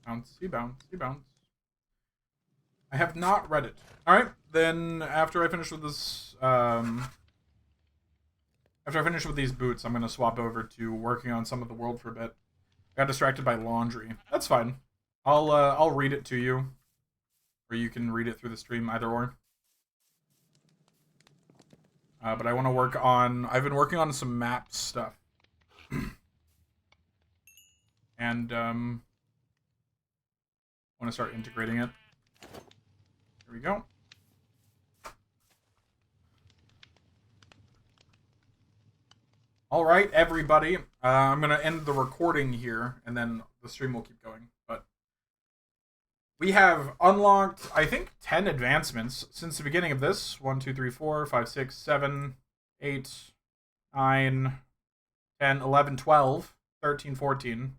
Bouncy, bouncy, bounce. I have not read it. Alright, then after I finish with this, after I finish with these boots, I'm gonna swap over to working on some of the world for a bit. Got distracted by laundry. That's fine. I'll read it to you. Or you can read it through the stream, either or. But I want to work on... I've been working on some map stuff. And, want to start integrating it. Here we go. Alright, everybody. I'm going to end the recording here, and then the stream will keep going. But we have unlocked, I think, 10 advancements since the beginning of this. 1, 2, 3, 4, 5, 6, 7, 8, 9, 10, 11, 12, 13, 14,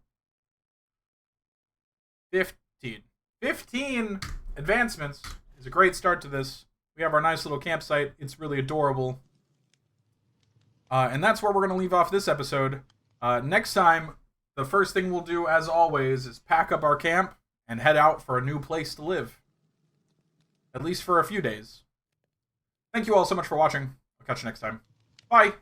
15. 15 advancements is a great start to this. We have our nice little campsite. It's really adorable. And that's where we're going to leave off this episode. Next time, the first thing we'll do, as always, is pack up our camp and head out for a new place to live. At least for a few days. Thank you all so much for watching. I'll catch you next time. Bye!